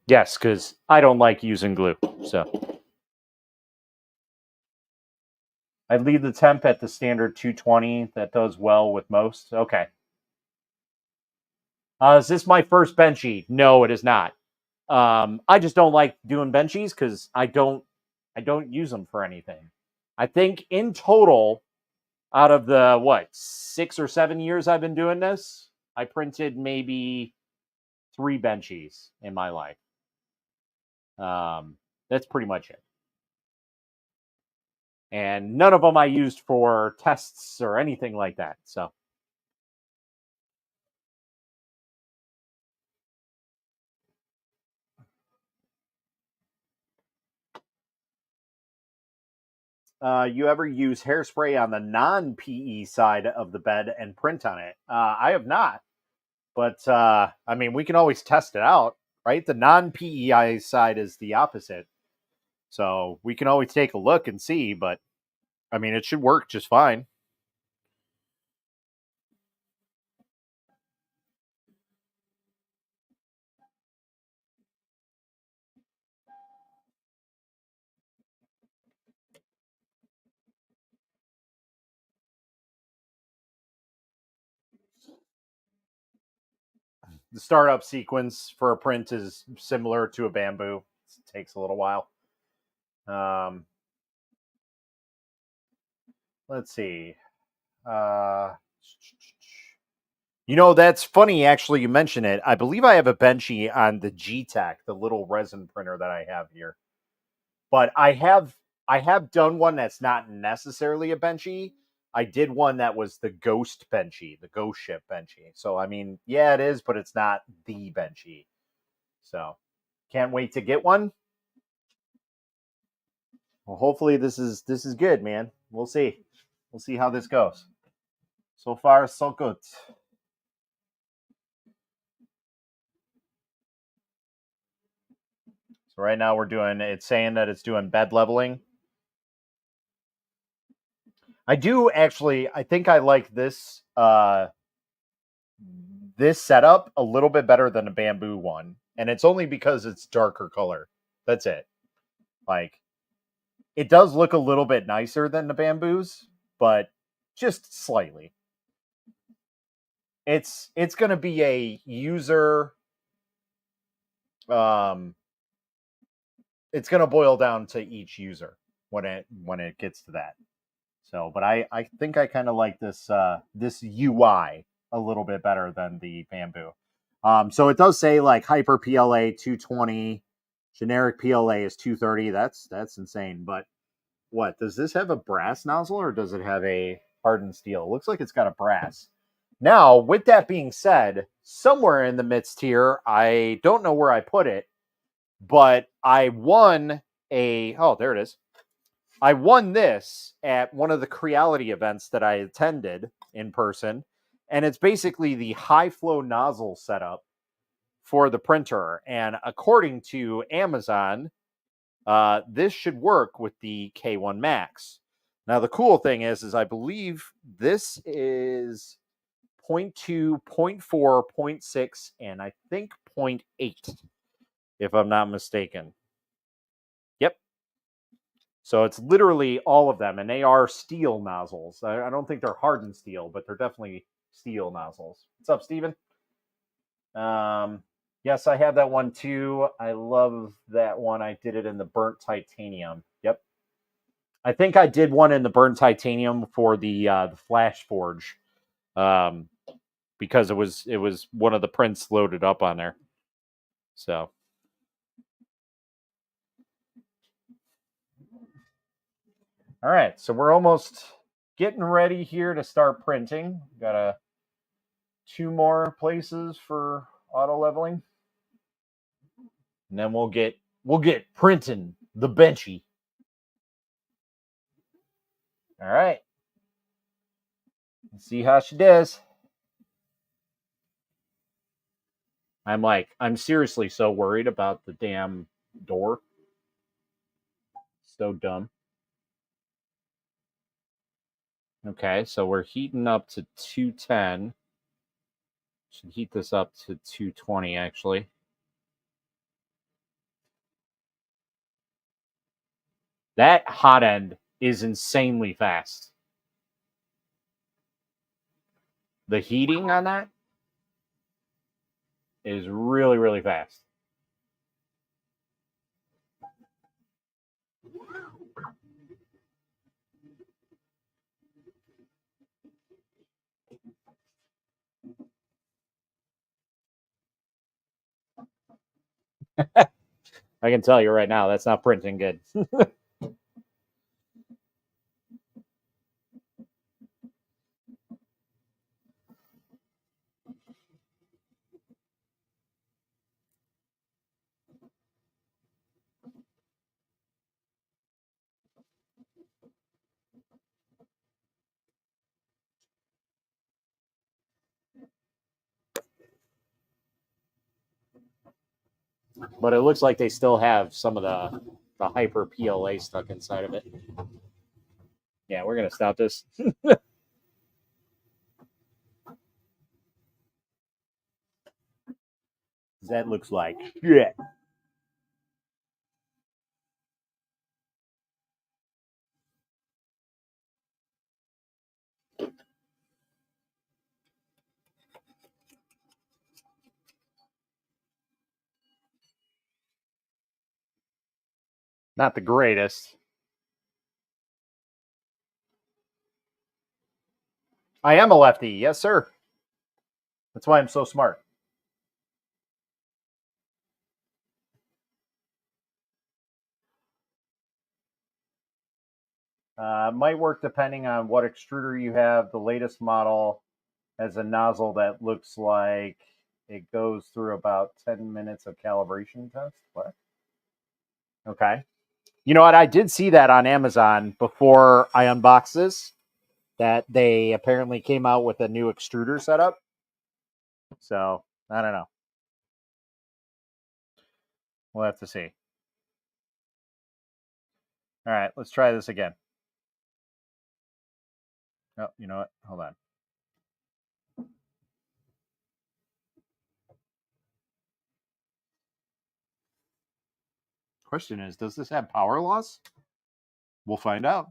Yes, because I don't like using glue. So I leave the temp at the standard 220. That does well with most. Okay. Is this my first benchy? No, it is not. I just don't like doing benchies because I don't I don't use them for anything. I think in total, out of the 6 or 7 years I've been doing this, I printed maybe 3 benchies in my life. That's pretty much it. And none of them I used for tests or anything like that. So you ever use hairspray on the non-PE side of the bed and print on it? I have not, but I mean, we can always test it out, right? The non-PEI side is the opposite, so we can always take a look and see. But I mean, it should work just fine. The startup sequence for a print is similar to a bamboo. It takes a little while. Um, let's see. Uh, that's funny. Actually, you mention it. I believe I have a benchy on the GTAC, the little resin printer that I have here. But I have done one that's not necessarily a benchy. I did one that was the ghost benchy, the ghost ship benchy. So I mean, yeah, it is, but it's not the benchy. So can't wait to get one. Well, hopefully this is good, man. We'll see. We'll see how this goes. So far, so good. So right now it's saying that it's doing bed leveling. I do actually, I think I like this setup a little bit better than a bamboo one. And it's only because it's darker color. That's it. Like it does look a little bit nicer than the bamboos, but just slightly. It's going to be a user um it's going to boil down to each user when it gets to that. So, but I think I kind of like this UI a little bit better than the bamboo. So it does say like hyper PLA 220, generic PLA is 230. That's insane. But what does this have, a brass nozzle or does it have a hardened steel? It looks like it's got a brass. Now, with that being said, somewhere in the midst here, I don't know where I put it, but I won there it is. I won this at one of the Creality events that I attended in person, and it's basically the high flow nozzle setup for the printer. And according to Amazon, this should work with the K1 Max. Now, the cool thing is I believe this is 0.2, 0.4, 0.6, and I think 0.8, if I'm not mistaken. Yep. So it's literally all of them, and they are steel nozzles. I don't think they're hardened steel, but they're definitely steel nozzles. What's up, Steven? Yes, I have that one too. I love that one. I did it in the burnt titanium. Yep. I think I did one in the burnt titanium for the Flash Forge, um, because it was one of the prints loaded up on there. So, all right. So we're almost getting ready here to start printing. Got 2 more places for auto leveling, and then we'll get printing the benchy. All right. Let's see how she does. I'm seriously so worried about the damn door. So dumb. Okay, so we're heating up to 210. Should heat this up to 220 actually. That hot end is insanely fast. The heating on that is really, really fast. I can tell you right now, that's not printing good. But it looks like they still have some of the hyper PLA stuck inside of it. Yeah, we're gonna stop this. That looks like shit. Not the greatest. I am a lefty, yes, sir. That's why I'm so smart. Might work depending on what extruder you have. The latest model has a nozzle that looks like it goes through about 10 minutes of calibration test. What? Okay. You know what? I did see that on Amazon before I unboxed this, that they apparently came out with a new extruder setup. So, I don't know. We'll have to see. All right, let's try this again. Oh, you know what? Hold on. Question is, does this have power loss? We'll find out.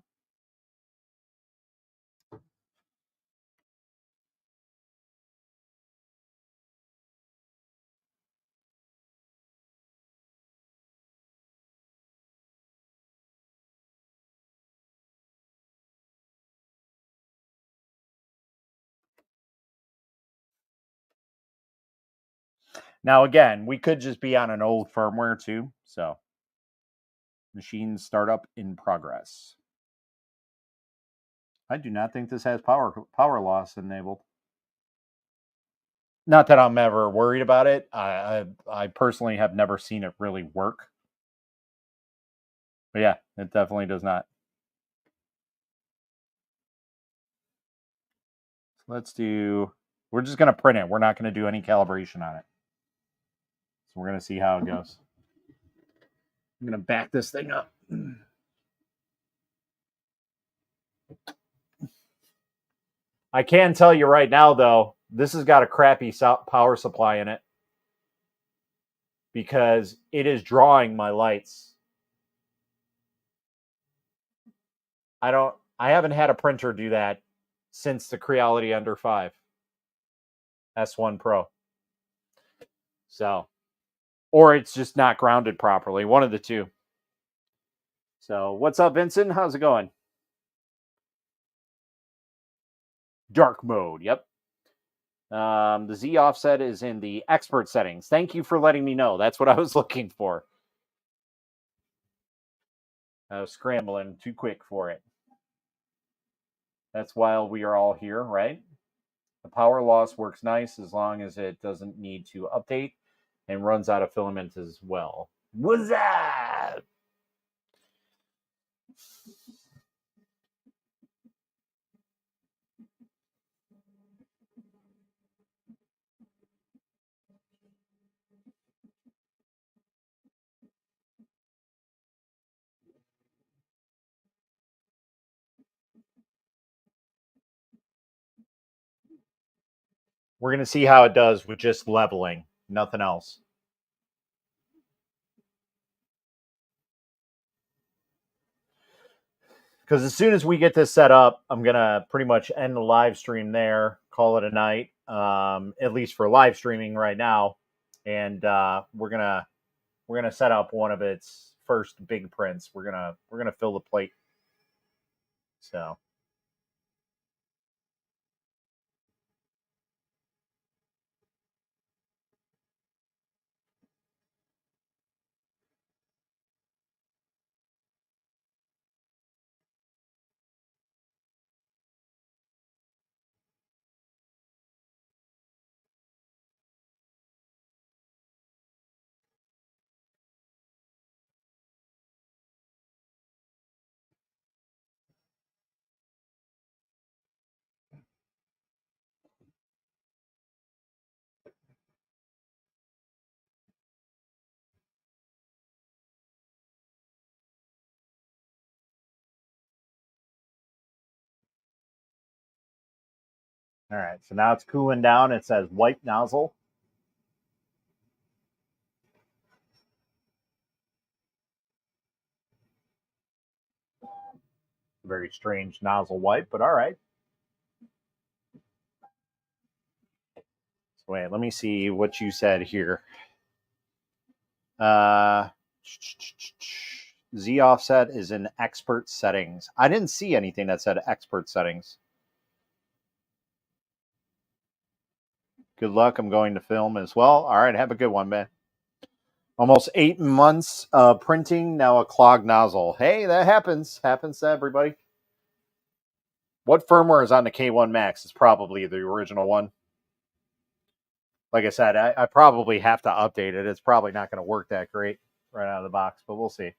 Now, again, we could just be on an old firmware too. So, machine startup in progress. I do not think this has power loss enabled. Not that I'm ever worried about it. I personally have never seen it really work. But yeah, it definitely does not. Let's do. We're just gonna print it. We're not gonna do any calibration on it. So we're gonna see how it goes. I'm gonna back this thing up. I can tell you right now, though, this has got a crappy power supply in it because it is drawing my lights. I haven't had a printer do that since the Creality Under 5 S1 Pro. So, or it's just not grounded properly. One of the two. So, what's up, Vincent? How's it going? Dark mode. Yep. The Z offset is in the expert settings. Thank you for letting me know. That's what I was looking for. I was scrambling too quick for it. That's why we are all here, right? The power loss works nice as long as it doesn't need to update and runs out of filament as well. What's that? We're going to see how it does with just leveling, nothing else. Because as soon as we get this set up, I'm going to pretty much end the live stream there, call it a night, at least for live streaming right now. And we're gonna set up one of its first big prints. We're gonna fill the plate. So All right, so now it's cooling down. It says wipe nozzle. Very strange nozzle wipe, but all right. So wait, let me see what you said here. Uh, Z offset is in expert settings. I didn't see anything that said expert settings. Good luck. I'm going to film as well. All right, have a good one, man. Almost 8 months printing, now a clogged nozzle. Hey, that happens. Happens to everybody. What firmware is on the K1 Max? It's probably the original one. Like I said, I probably have to update it. It's probably not going to work that great right out of the box, but we'll see.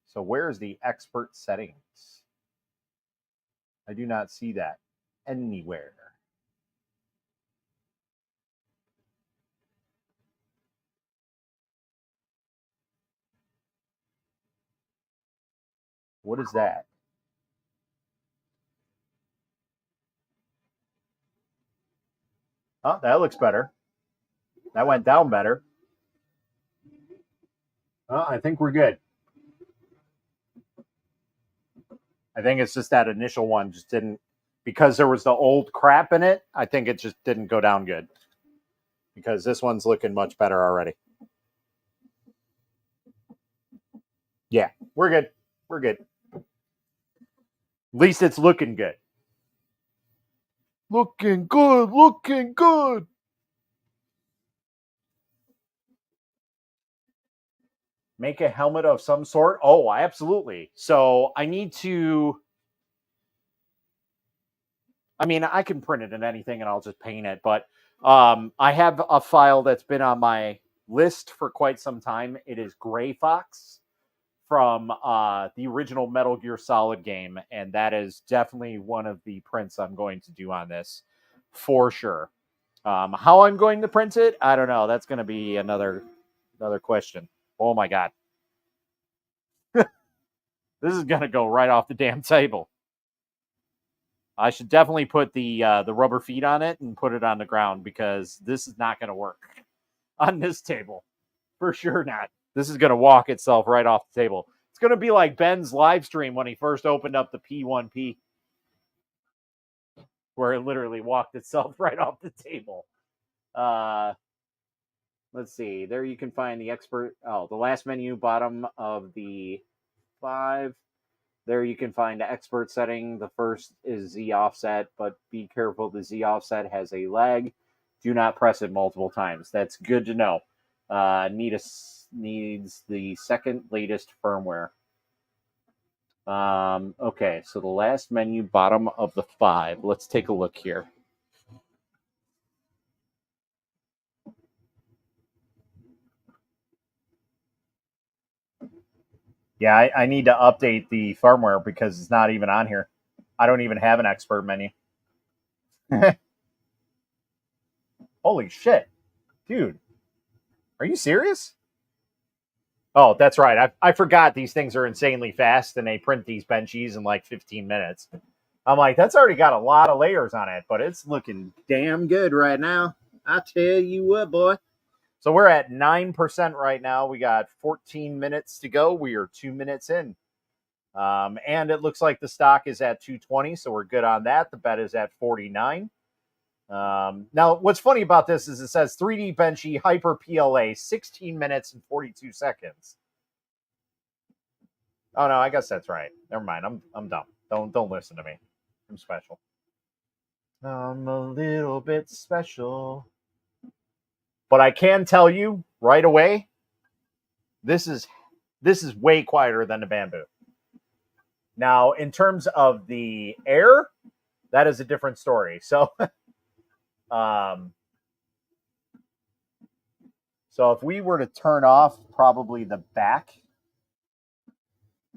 So where's the expert settings? I do not see that anywhere. What is that? Oh, that looks better. That went down better. Oh, I think we're good. I think it's just that initial one just didn't, because there was the old crap in it. I think it just didn't go down good, because this one's looking much better already. Yeah, we're good. We're good. At least it's looking good. Looking good. Looking good. Make a helmet of some sort. Oh, absolutely. So I need to. I mean, I can print it in anything and I'll just paint it. But I have a file that's been on my list for quite some time. It is Gray Fox from the original Metal Gear Solid game, and that is definitely one of the prints I'm going to do on this for sure. How I'm going to print it, I don't know. That's going to be another question. Oh my god, this is going to go right off the damn table. I should definitely put the rubber feet on it and put it on the ground, because this is not going to work on this table. For sure not. This is going to walk itself right off the table. It's going to be like Ben's live stream when he first opened up the P1P, where it literally walked itself right off the table. Uh, let's see. There you can find the expert. Oh, the last menu, bottom of the 5. There you can find the expert setting. The first is Z offset, but be careful. The Z offset has a lag. Do not press it multiple times. That's good to know. Needs the second latest firmware. Okay, so the last menu, bottom of the 5. Let's take a look here. Yeah, I need to update the firmware because it's not even on here. I don't even have an expert menu. Holy shit. Dude, are you serious? Oh, that's right. I forgot these things are insanely fast and they print these benchies in like 15 minutes. I'm like, that's already got a lot of layers on it, but it's looking damn good right now. I tell you what, boy. So we're at 9% right now. We got 14 minutes to go. We are 2 minutes in. And it looks like the stock is at 220, so we're good on that. The bet is at 49. Now, what's funny about this is it says 3D Benchy Hyper PLA, 16 minutes and 42 seconds. Oh no, I guess that's right. Never mind. I'm dumb. Don't listen to me. I'm special. I'm a little bit special. But I can tell you right away, this is way quieter than the Bamboo. Now, in terms of the air, that is a different story. So, um, so if we were to turn off probably the back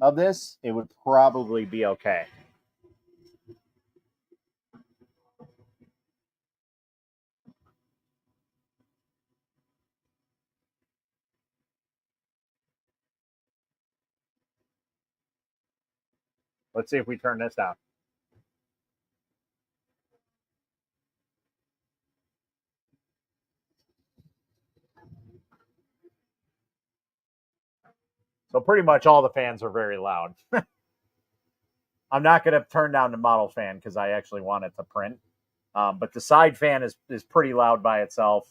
of this, it would probably be okay. Let's see if we turn this down. So pretty much all the fans are very loud. I'm not going to turn down the model fan because I actually want it to print. But the side fan is pretty loud by itself.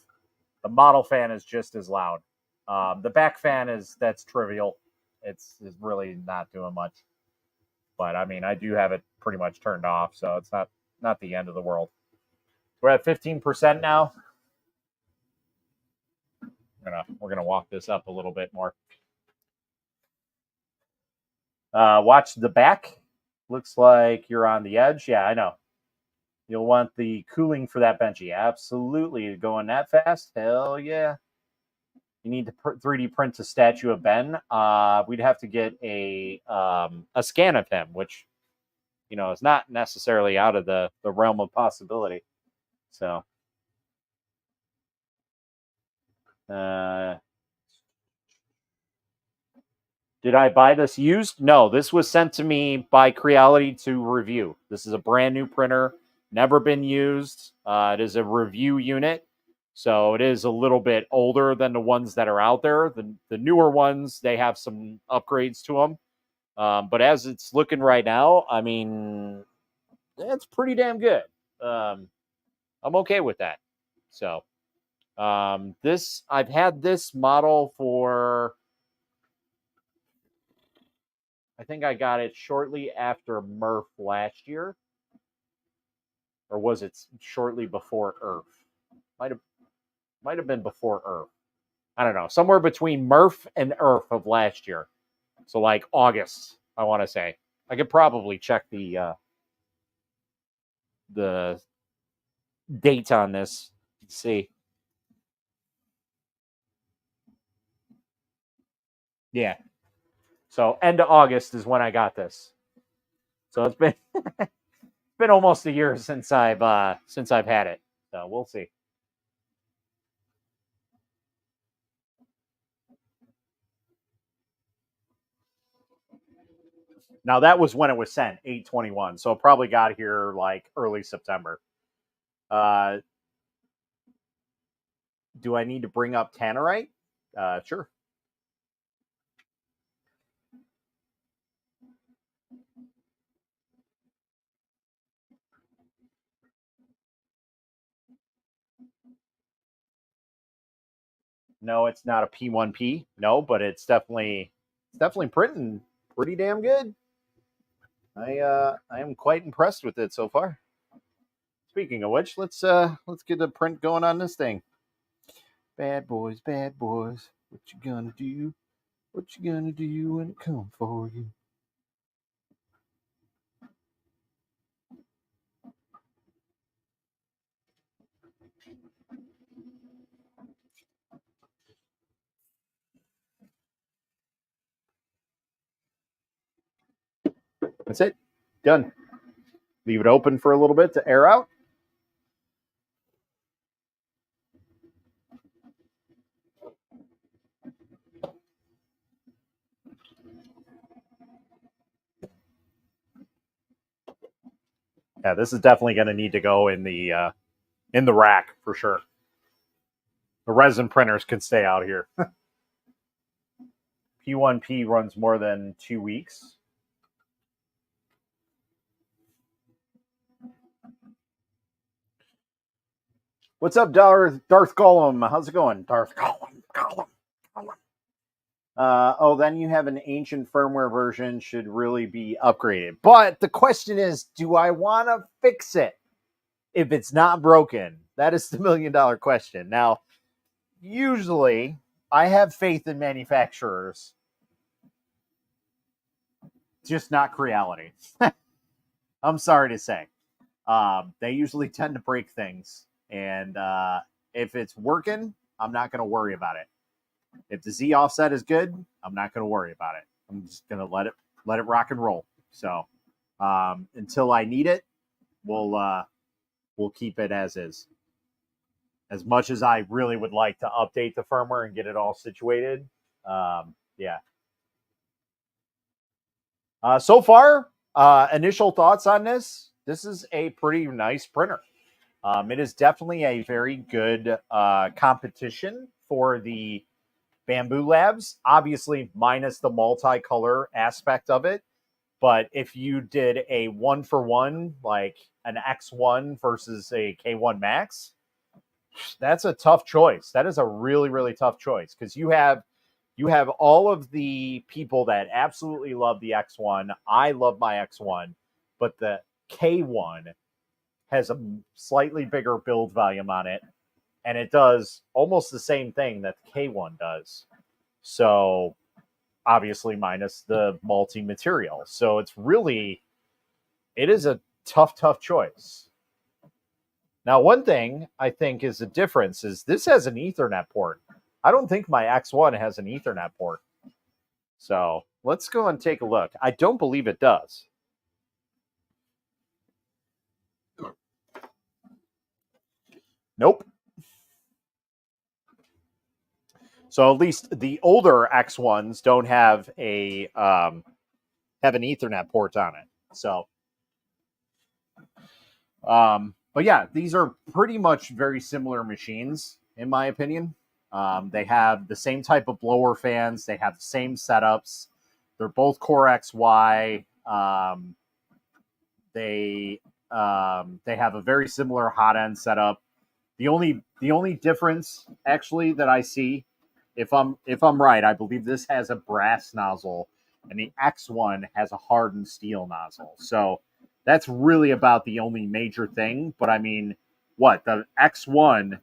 The model fan is just as loud. The back fan that's trivial. It's really not doing much. But I mean, I do have it pretty much turned off, so it's not the end of the world. We're at 15% now. We're gonna walk this up a little bit more. Watch the back. Looks like you're on the edge. Yeah, I know. You'll want the cooling for that benchy. Absolutely. Going that fast? Hell yeah. You need to 3D print a statue of Ben. We'd have to get a scan of him, which is not necessarily out of the realm of possibility. So, did I buy this used? No, this was sent to me by Creality to review. This is a brand new printer, never been used. It is a review unit, so it is a little bit older than the ones that are out there. The newer ones, they have some upgrades to them. But as it's looking right now, I mean, it's pretty damn good. I'm okay with that. So, I've had this model for, I think I got it shortly after Murph last year. Or was it shortly before Earth? Might have been before Earth. I don't know. Somewhere between Murph and Earth of last year. So like August, I want to say. I could probably check the date on this. Let's see. Yeah. So end of August is when I got this. So it's been almost a year since I've had it. So we'll see. Now that was when it was sent, 8/21. So it probably got here like early September. Uh, do I need to bring up Tannerite? Sure. No, it's not a P1P. No, but it's definitely printing pretty damn good. I am quite impressed with it so far. Speaking of which, let's get a print going on this thing. Bad boys, what you gonna do? What you gonna do when it comes for you? That's it. Done. Leave it open for a little bit to air out. Yeah, this is definitely going to need to go in the rack for sure. The resin printers can stay out here. P1P runs more than 2 weeks. What's up, Darth Gollum? How's it going, Darth Gollum? Then you have an ancient firmware version, should really be upgraded. But the question is, do I want to fix it if it's not broken? That is the $1,000,000 question. Now, usually, I have faith in manufacturers, just not Creality. I'm sorry to say. They usually tend to break things. And if it's working, I'm not going to worry about it. If the Z offset is good, I'm not going to worry about it. I'm just going to let it rock and roll. So until I need it, we'll keep it as is. As much as I really would like to update the firmware and get it all situated, yeah. So far, initial thoughts on this. This is a pretty nice printer. It is definitely a very good competition for the Bamboo Labs, obviously minus the multicolor aspect of it. But if you did a 1-for-1, like an X1 versus a K1 Max, that's a tough choice. That is a really, really tough choice because you have all of the people that absolutely love the X1. I love my X1, but the K1 has a slightly bigger build volume on it, and it does almost the same thing that the K1 does. So obviously minus the multi material. So it is a tough choice. Now, one thing I think is a difference is this has an Ethernet port. I don't think my X1 has an Ethernet port. So let's go and take a look. I don't believe it does. Nope. So at least the older X1s don't have an Ethernet port on it. So, but yeah, these are pretty much very similar machines in my opinion. They have the same type of blower fans. They have the same setups. They're both Core XY. They have a very similar hot end setup. The only difference actually that I see, if I'm right, I believe this has a brass nozzle and the X1 has a hardened steel nozzle. So that's really about the only major thing. But I mean, what the X1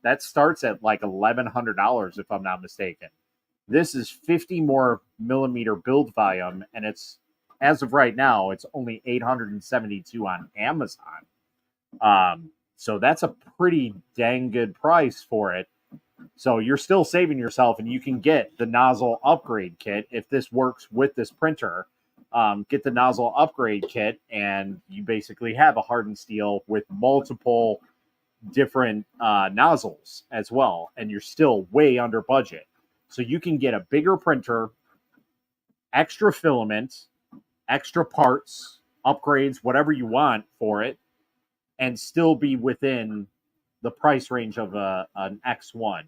that starts at like $1,100 if I'm not mistaken. This is 50 more millimeter build volume, and it's as of right now, it's only 872 on Amazon. So that's a pretty dang good price for it. So you're still saving yourself, and you can get the nozzle upgrade kit if this works with this printer. Get the nozzle upgrade kit, and you basically have a hardened steel with multiple different nozzles as well, and you're still way under budget. So you can get a bigger printer, extra filament, extra parts, upgrades, whatever you want for it, and still be within the price range of an X1.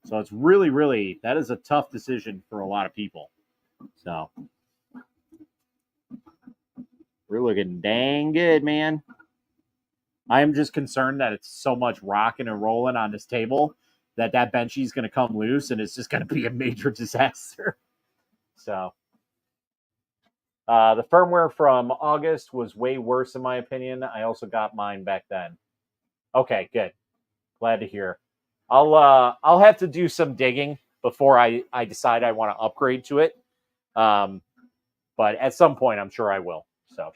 So it's really, really, that is a tough decision for a lot of people. So we're looking dang good, man. I am just concerned that it's so much rocking and rolling on this table that benchy is going to come loose and it's just going to be a major disaster. So the firmware from August was way worse in my opinion. I also got mine back then. Okay, good. Glad to hear. I'll have to do some digging before I decide I want to upgrade to it. But at some point, I'm sure I will. So,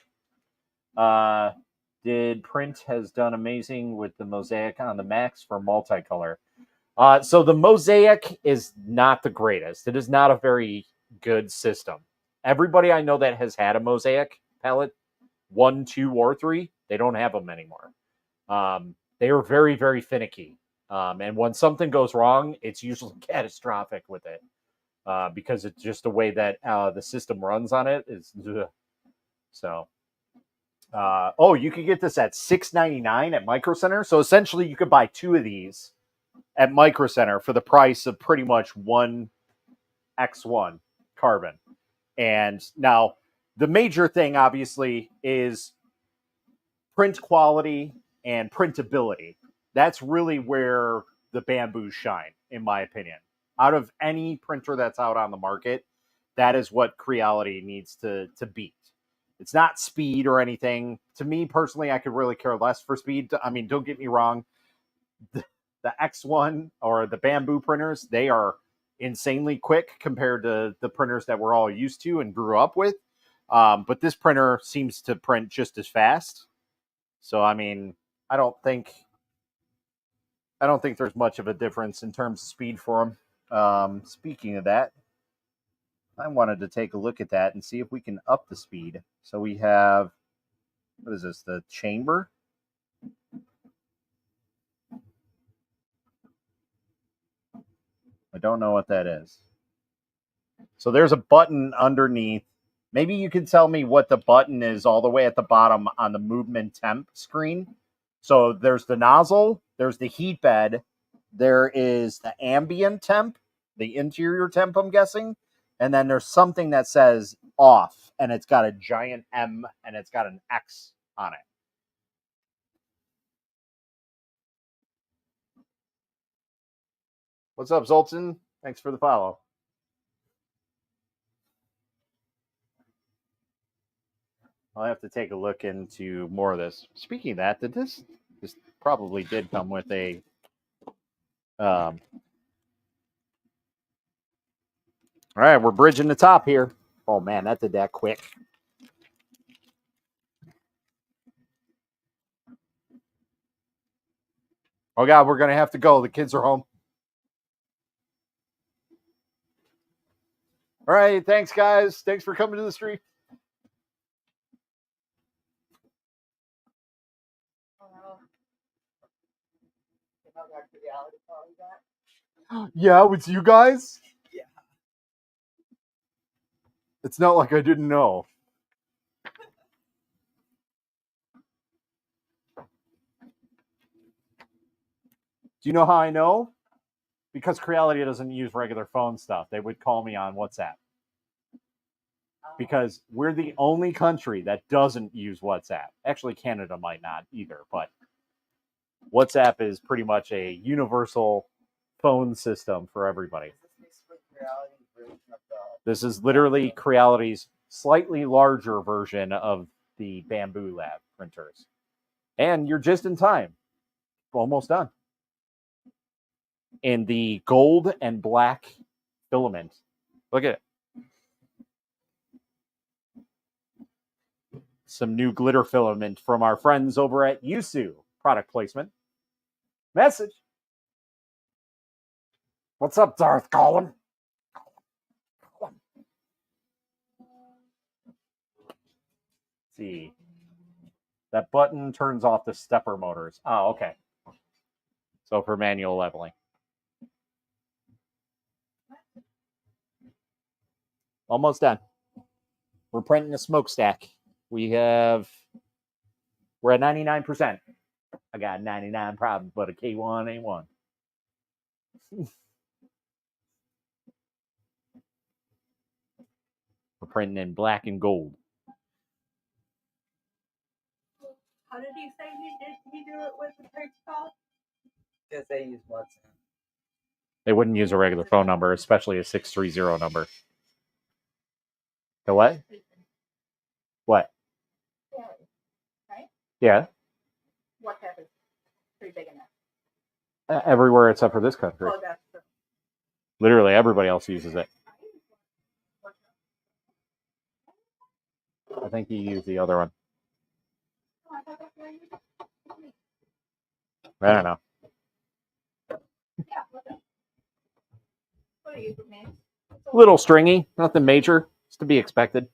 did print has done amazing with the Mosaic on the Max for multicolor. So the Mosaic is not the greatest. It is not a very good system. Everybody I know that has had a Mosaic palette, 1, 2, or 3, they don't have them anymore. They are very, very finicky. And when something goes wrong, it's usually catastrophic with it because it's just the way that the system runs on it is. Ugh. So, you could get this at $6.99 at Micro Center. So essentially, you could buy 2 of these at Micro Center for the price of pretty much one X1 carbon. And now the major thing, obviously, is print quality and printability. That's really where the Bamboos shine, in my opinion. Out of any printer that's out on the market, that is what Creality needs to beat. It's not speed or anything. To me, personally, I could really care less for speed. I mean, don't get me wrong. The X1 or the Bamboo printers, they are insanely quick compared to the printers that we're all used to and grew up with. But this printer seems to print just as fast. So, I mean, I don't think there's much of a difference in terms of speed for them. Speaking of that, I wanted to take a look at that and see if we can up the speed. So we have, what is this, the chamber? I don't know what that is. So there's a button underneath. Maybe you can tell me what the button is all the way at the bottom on the movement temp screen. So there's the nozzle, there's the heat bed, there is the ambient temp, the interior temp, I'm guessing. And then there's something that says off, and it's got a giant M and it's got an X on it. What's up, Zoltan? Thanks for the follow. I'll have to take a look into more of this. Speaking of that, this probably did come with a all right, we're bridging the top here. Oh man, that did that quick. Oh god, we're gonna have to go. The kids are home. All right, thanks guys. Thanks for coming to the stream. Yeah, it's you guys? Yeah. It's not like I didn't know. Do you know how I know? Because Creality doesn't use regular phone stuff. They would call me on WhatsApp. Because we're the only country that doesn't use WhatsApp. Actually, Canada might not either, but WhatsApp is pretty much a universal phone system for everybody. This is literally Creality's slightly larger version of the Bamboo Lab printers. And you're just in time. Almost done. In the gold and black filament. Look at it. Some new glitter filament from our friends over at Yusu. Product placement. Message. What's up, Darth Gollum? See. That button turns off the stepper motors. Oh, okay. So for manual leveling. Almost done. We're printing a smokestack. We're at 99%. I got 99 problems, but a K1 ain't one. We're printing in black and gold. How did he say he do it with the page call? Because they use WhatsApp. They wouldn't use a regular phone number, especially a 630 number. The what? What? Right? Yeah. WhatsApp is pretty big enough. Everywhere except for this country. Oh, that's true. Literally everybody else uses it. I think you use the other one. I don't know. What do you mean? A little stringy, nothing major. It's to be expected.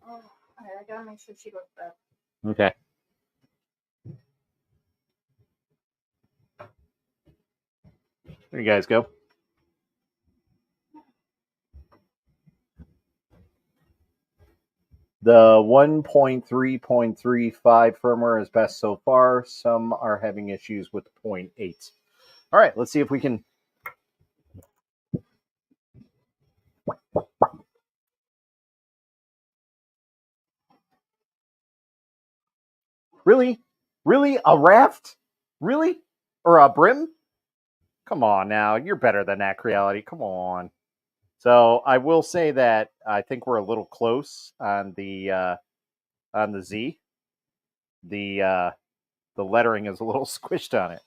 Oh, I gotta make sure she goes back. Okay. There you guys go. The 1.3.35 firmware is best so far. Some are having issues with 0.8. All right, let's see if we can. Really? Really? A raft? Really? Or a brim? Come on now. You're better than that, Creality. Come on. So I will say that I think we're a little close on the Z. The lettering is a little squished on it.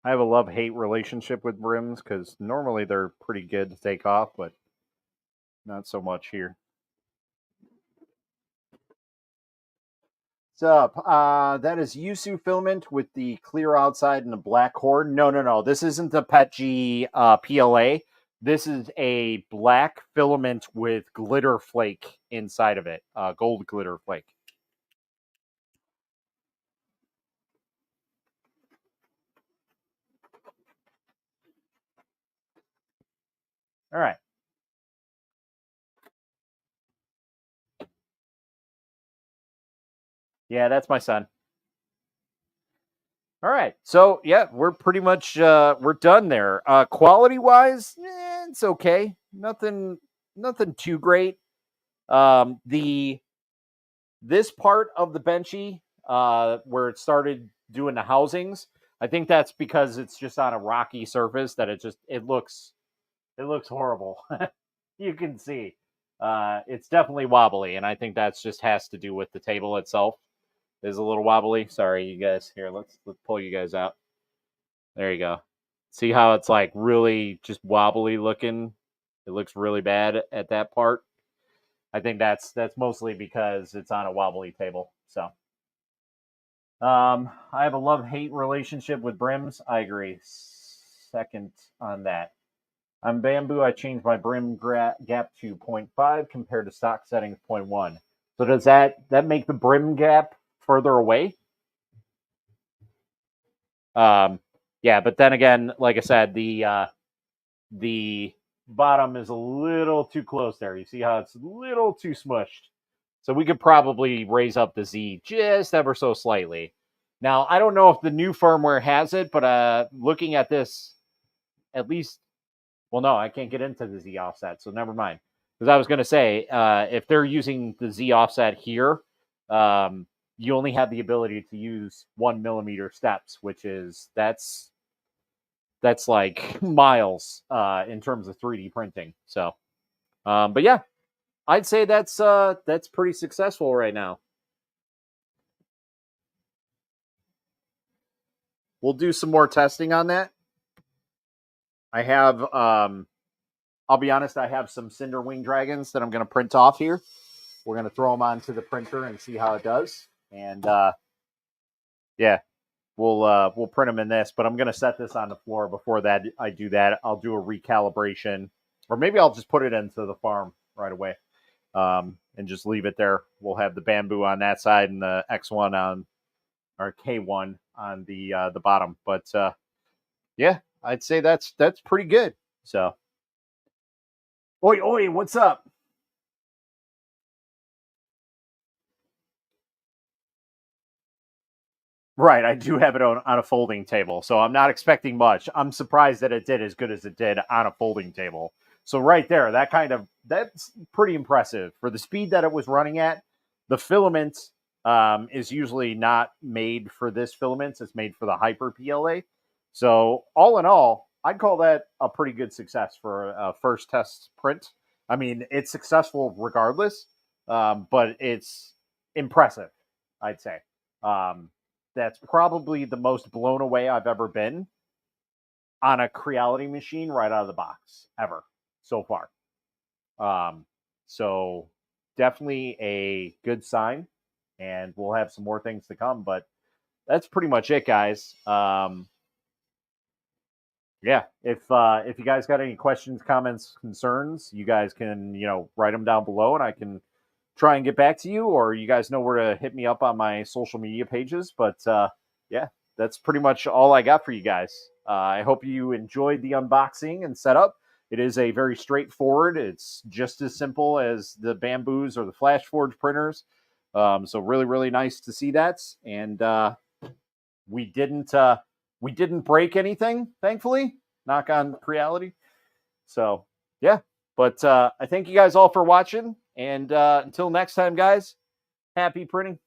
I have a love-hate relationship with brims because normally they're pretty good to take off, but not so much here. What's up? That is Yusu filament with the clear outside and the black cord. No. This isn't the PETG PLA. This is a black filament with glitter flake inside of it. Gold glitter flake. All right. Yeah, that's my son. All right. So yeah, we're pretty much we're done there. Quality wise, it's okay. Nothing too great. The This part of the benchy, where it started doing the housings, I think that's because it's just on a rocky surface that it looks horrible. You can see. It's definitely wobbly, and I think that's just has to do with the table itself. Is a little wobbly. Sorry, you guys. Here, let's pull you guys out. There you go. See how it's like really just wobbly looking? It looks really bad at that part. I think that's mostly because it's on a wobbly table. So, I have a love-hate relationship with brims. I agree. Second on that. On bamboo, I changed my brim gap to 0.5 compared to stock settings 0.1. So does that make the brim gap further away? Um, yeah, but then again, like I said, the bottom is a little too close there. You see how it's a little too smushed. So we could probably raise up the Z just ever so slightly. Now, I don't know if the new firmware has it, but looking at this, at least, well, no, I can't get into the Z offset, so never mind. Because I was going to say, if they're using the Z offset here, you only have the ability to use 1 millimeter steps, which is that's like miles in terms of 3D printing. So, but yeah, I'd say that's pretty successful right now. We'll do some more testing on that. I have, I'll be honest, I have some Cinder Wing Dragons that I'm going to print off here. We're going to throw them onto the printer and see how it does. And yeah, we'll print them in this. But I'm going to set this on the floor before that. I do that. I'll do a recalibration, or maybe I'll just put it into the farm right away, and just leave it there. We'll have the bamboo on that side and the X1 on, or K1 on the bottom. But yeah, I'd say that's pretty good. So, oi oi, what's up? Right, I do have it on a folding table, so I'm not expecting much. I'm surprised that it did as good as it did on a folding table. So right there, that's pretty impressive for the speed that it was running at. The filament is usually not made for this filament; it's made for the Hyper PLA. So all in all, I'd call that a pretty good success for a first test print. I mean, it's successful regardless, but it's impressive, I'd say. Um, that's probably the most blown away I've ever been on a Creality machine right out of the box ever so far. Um, so definitely a good sign, and we'll have some more things to come. But that's pretty much it, guys. Yeah, if you guys got any questions, comments, concerns, you guys can write them down below, and I can try and get back to you, or you guys know where to hit me up on my social media pages. But yeah, that's pretty much all I got for you guys. I hope you enjoyed the unboxing and setup. It is a very straightforward. It's just as simple as the Bamboos or the Flash Forge printers. So really, really nice to see that. And we didn't we didn't break anything, thankfully. Knock on Creality. So yeah, but I thank you guys all for watching. And until next time, guys, happy printing.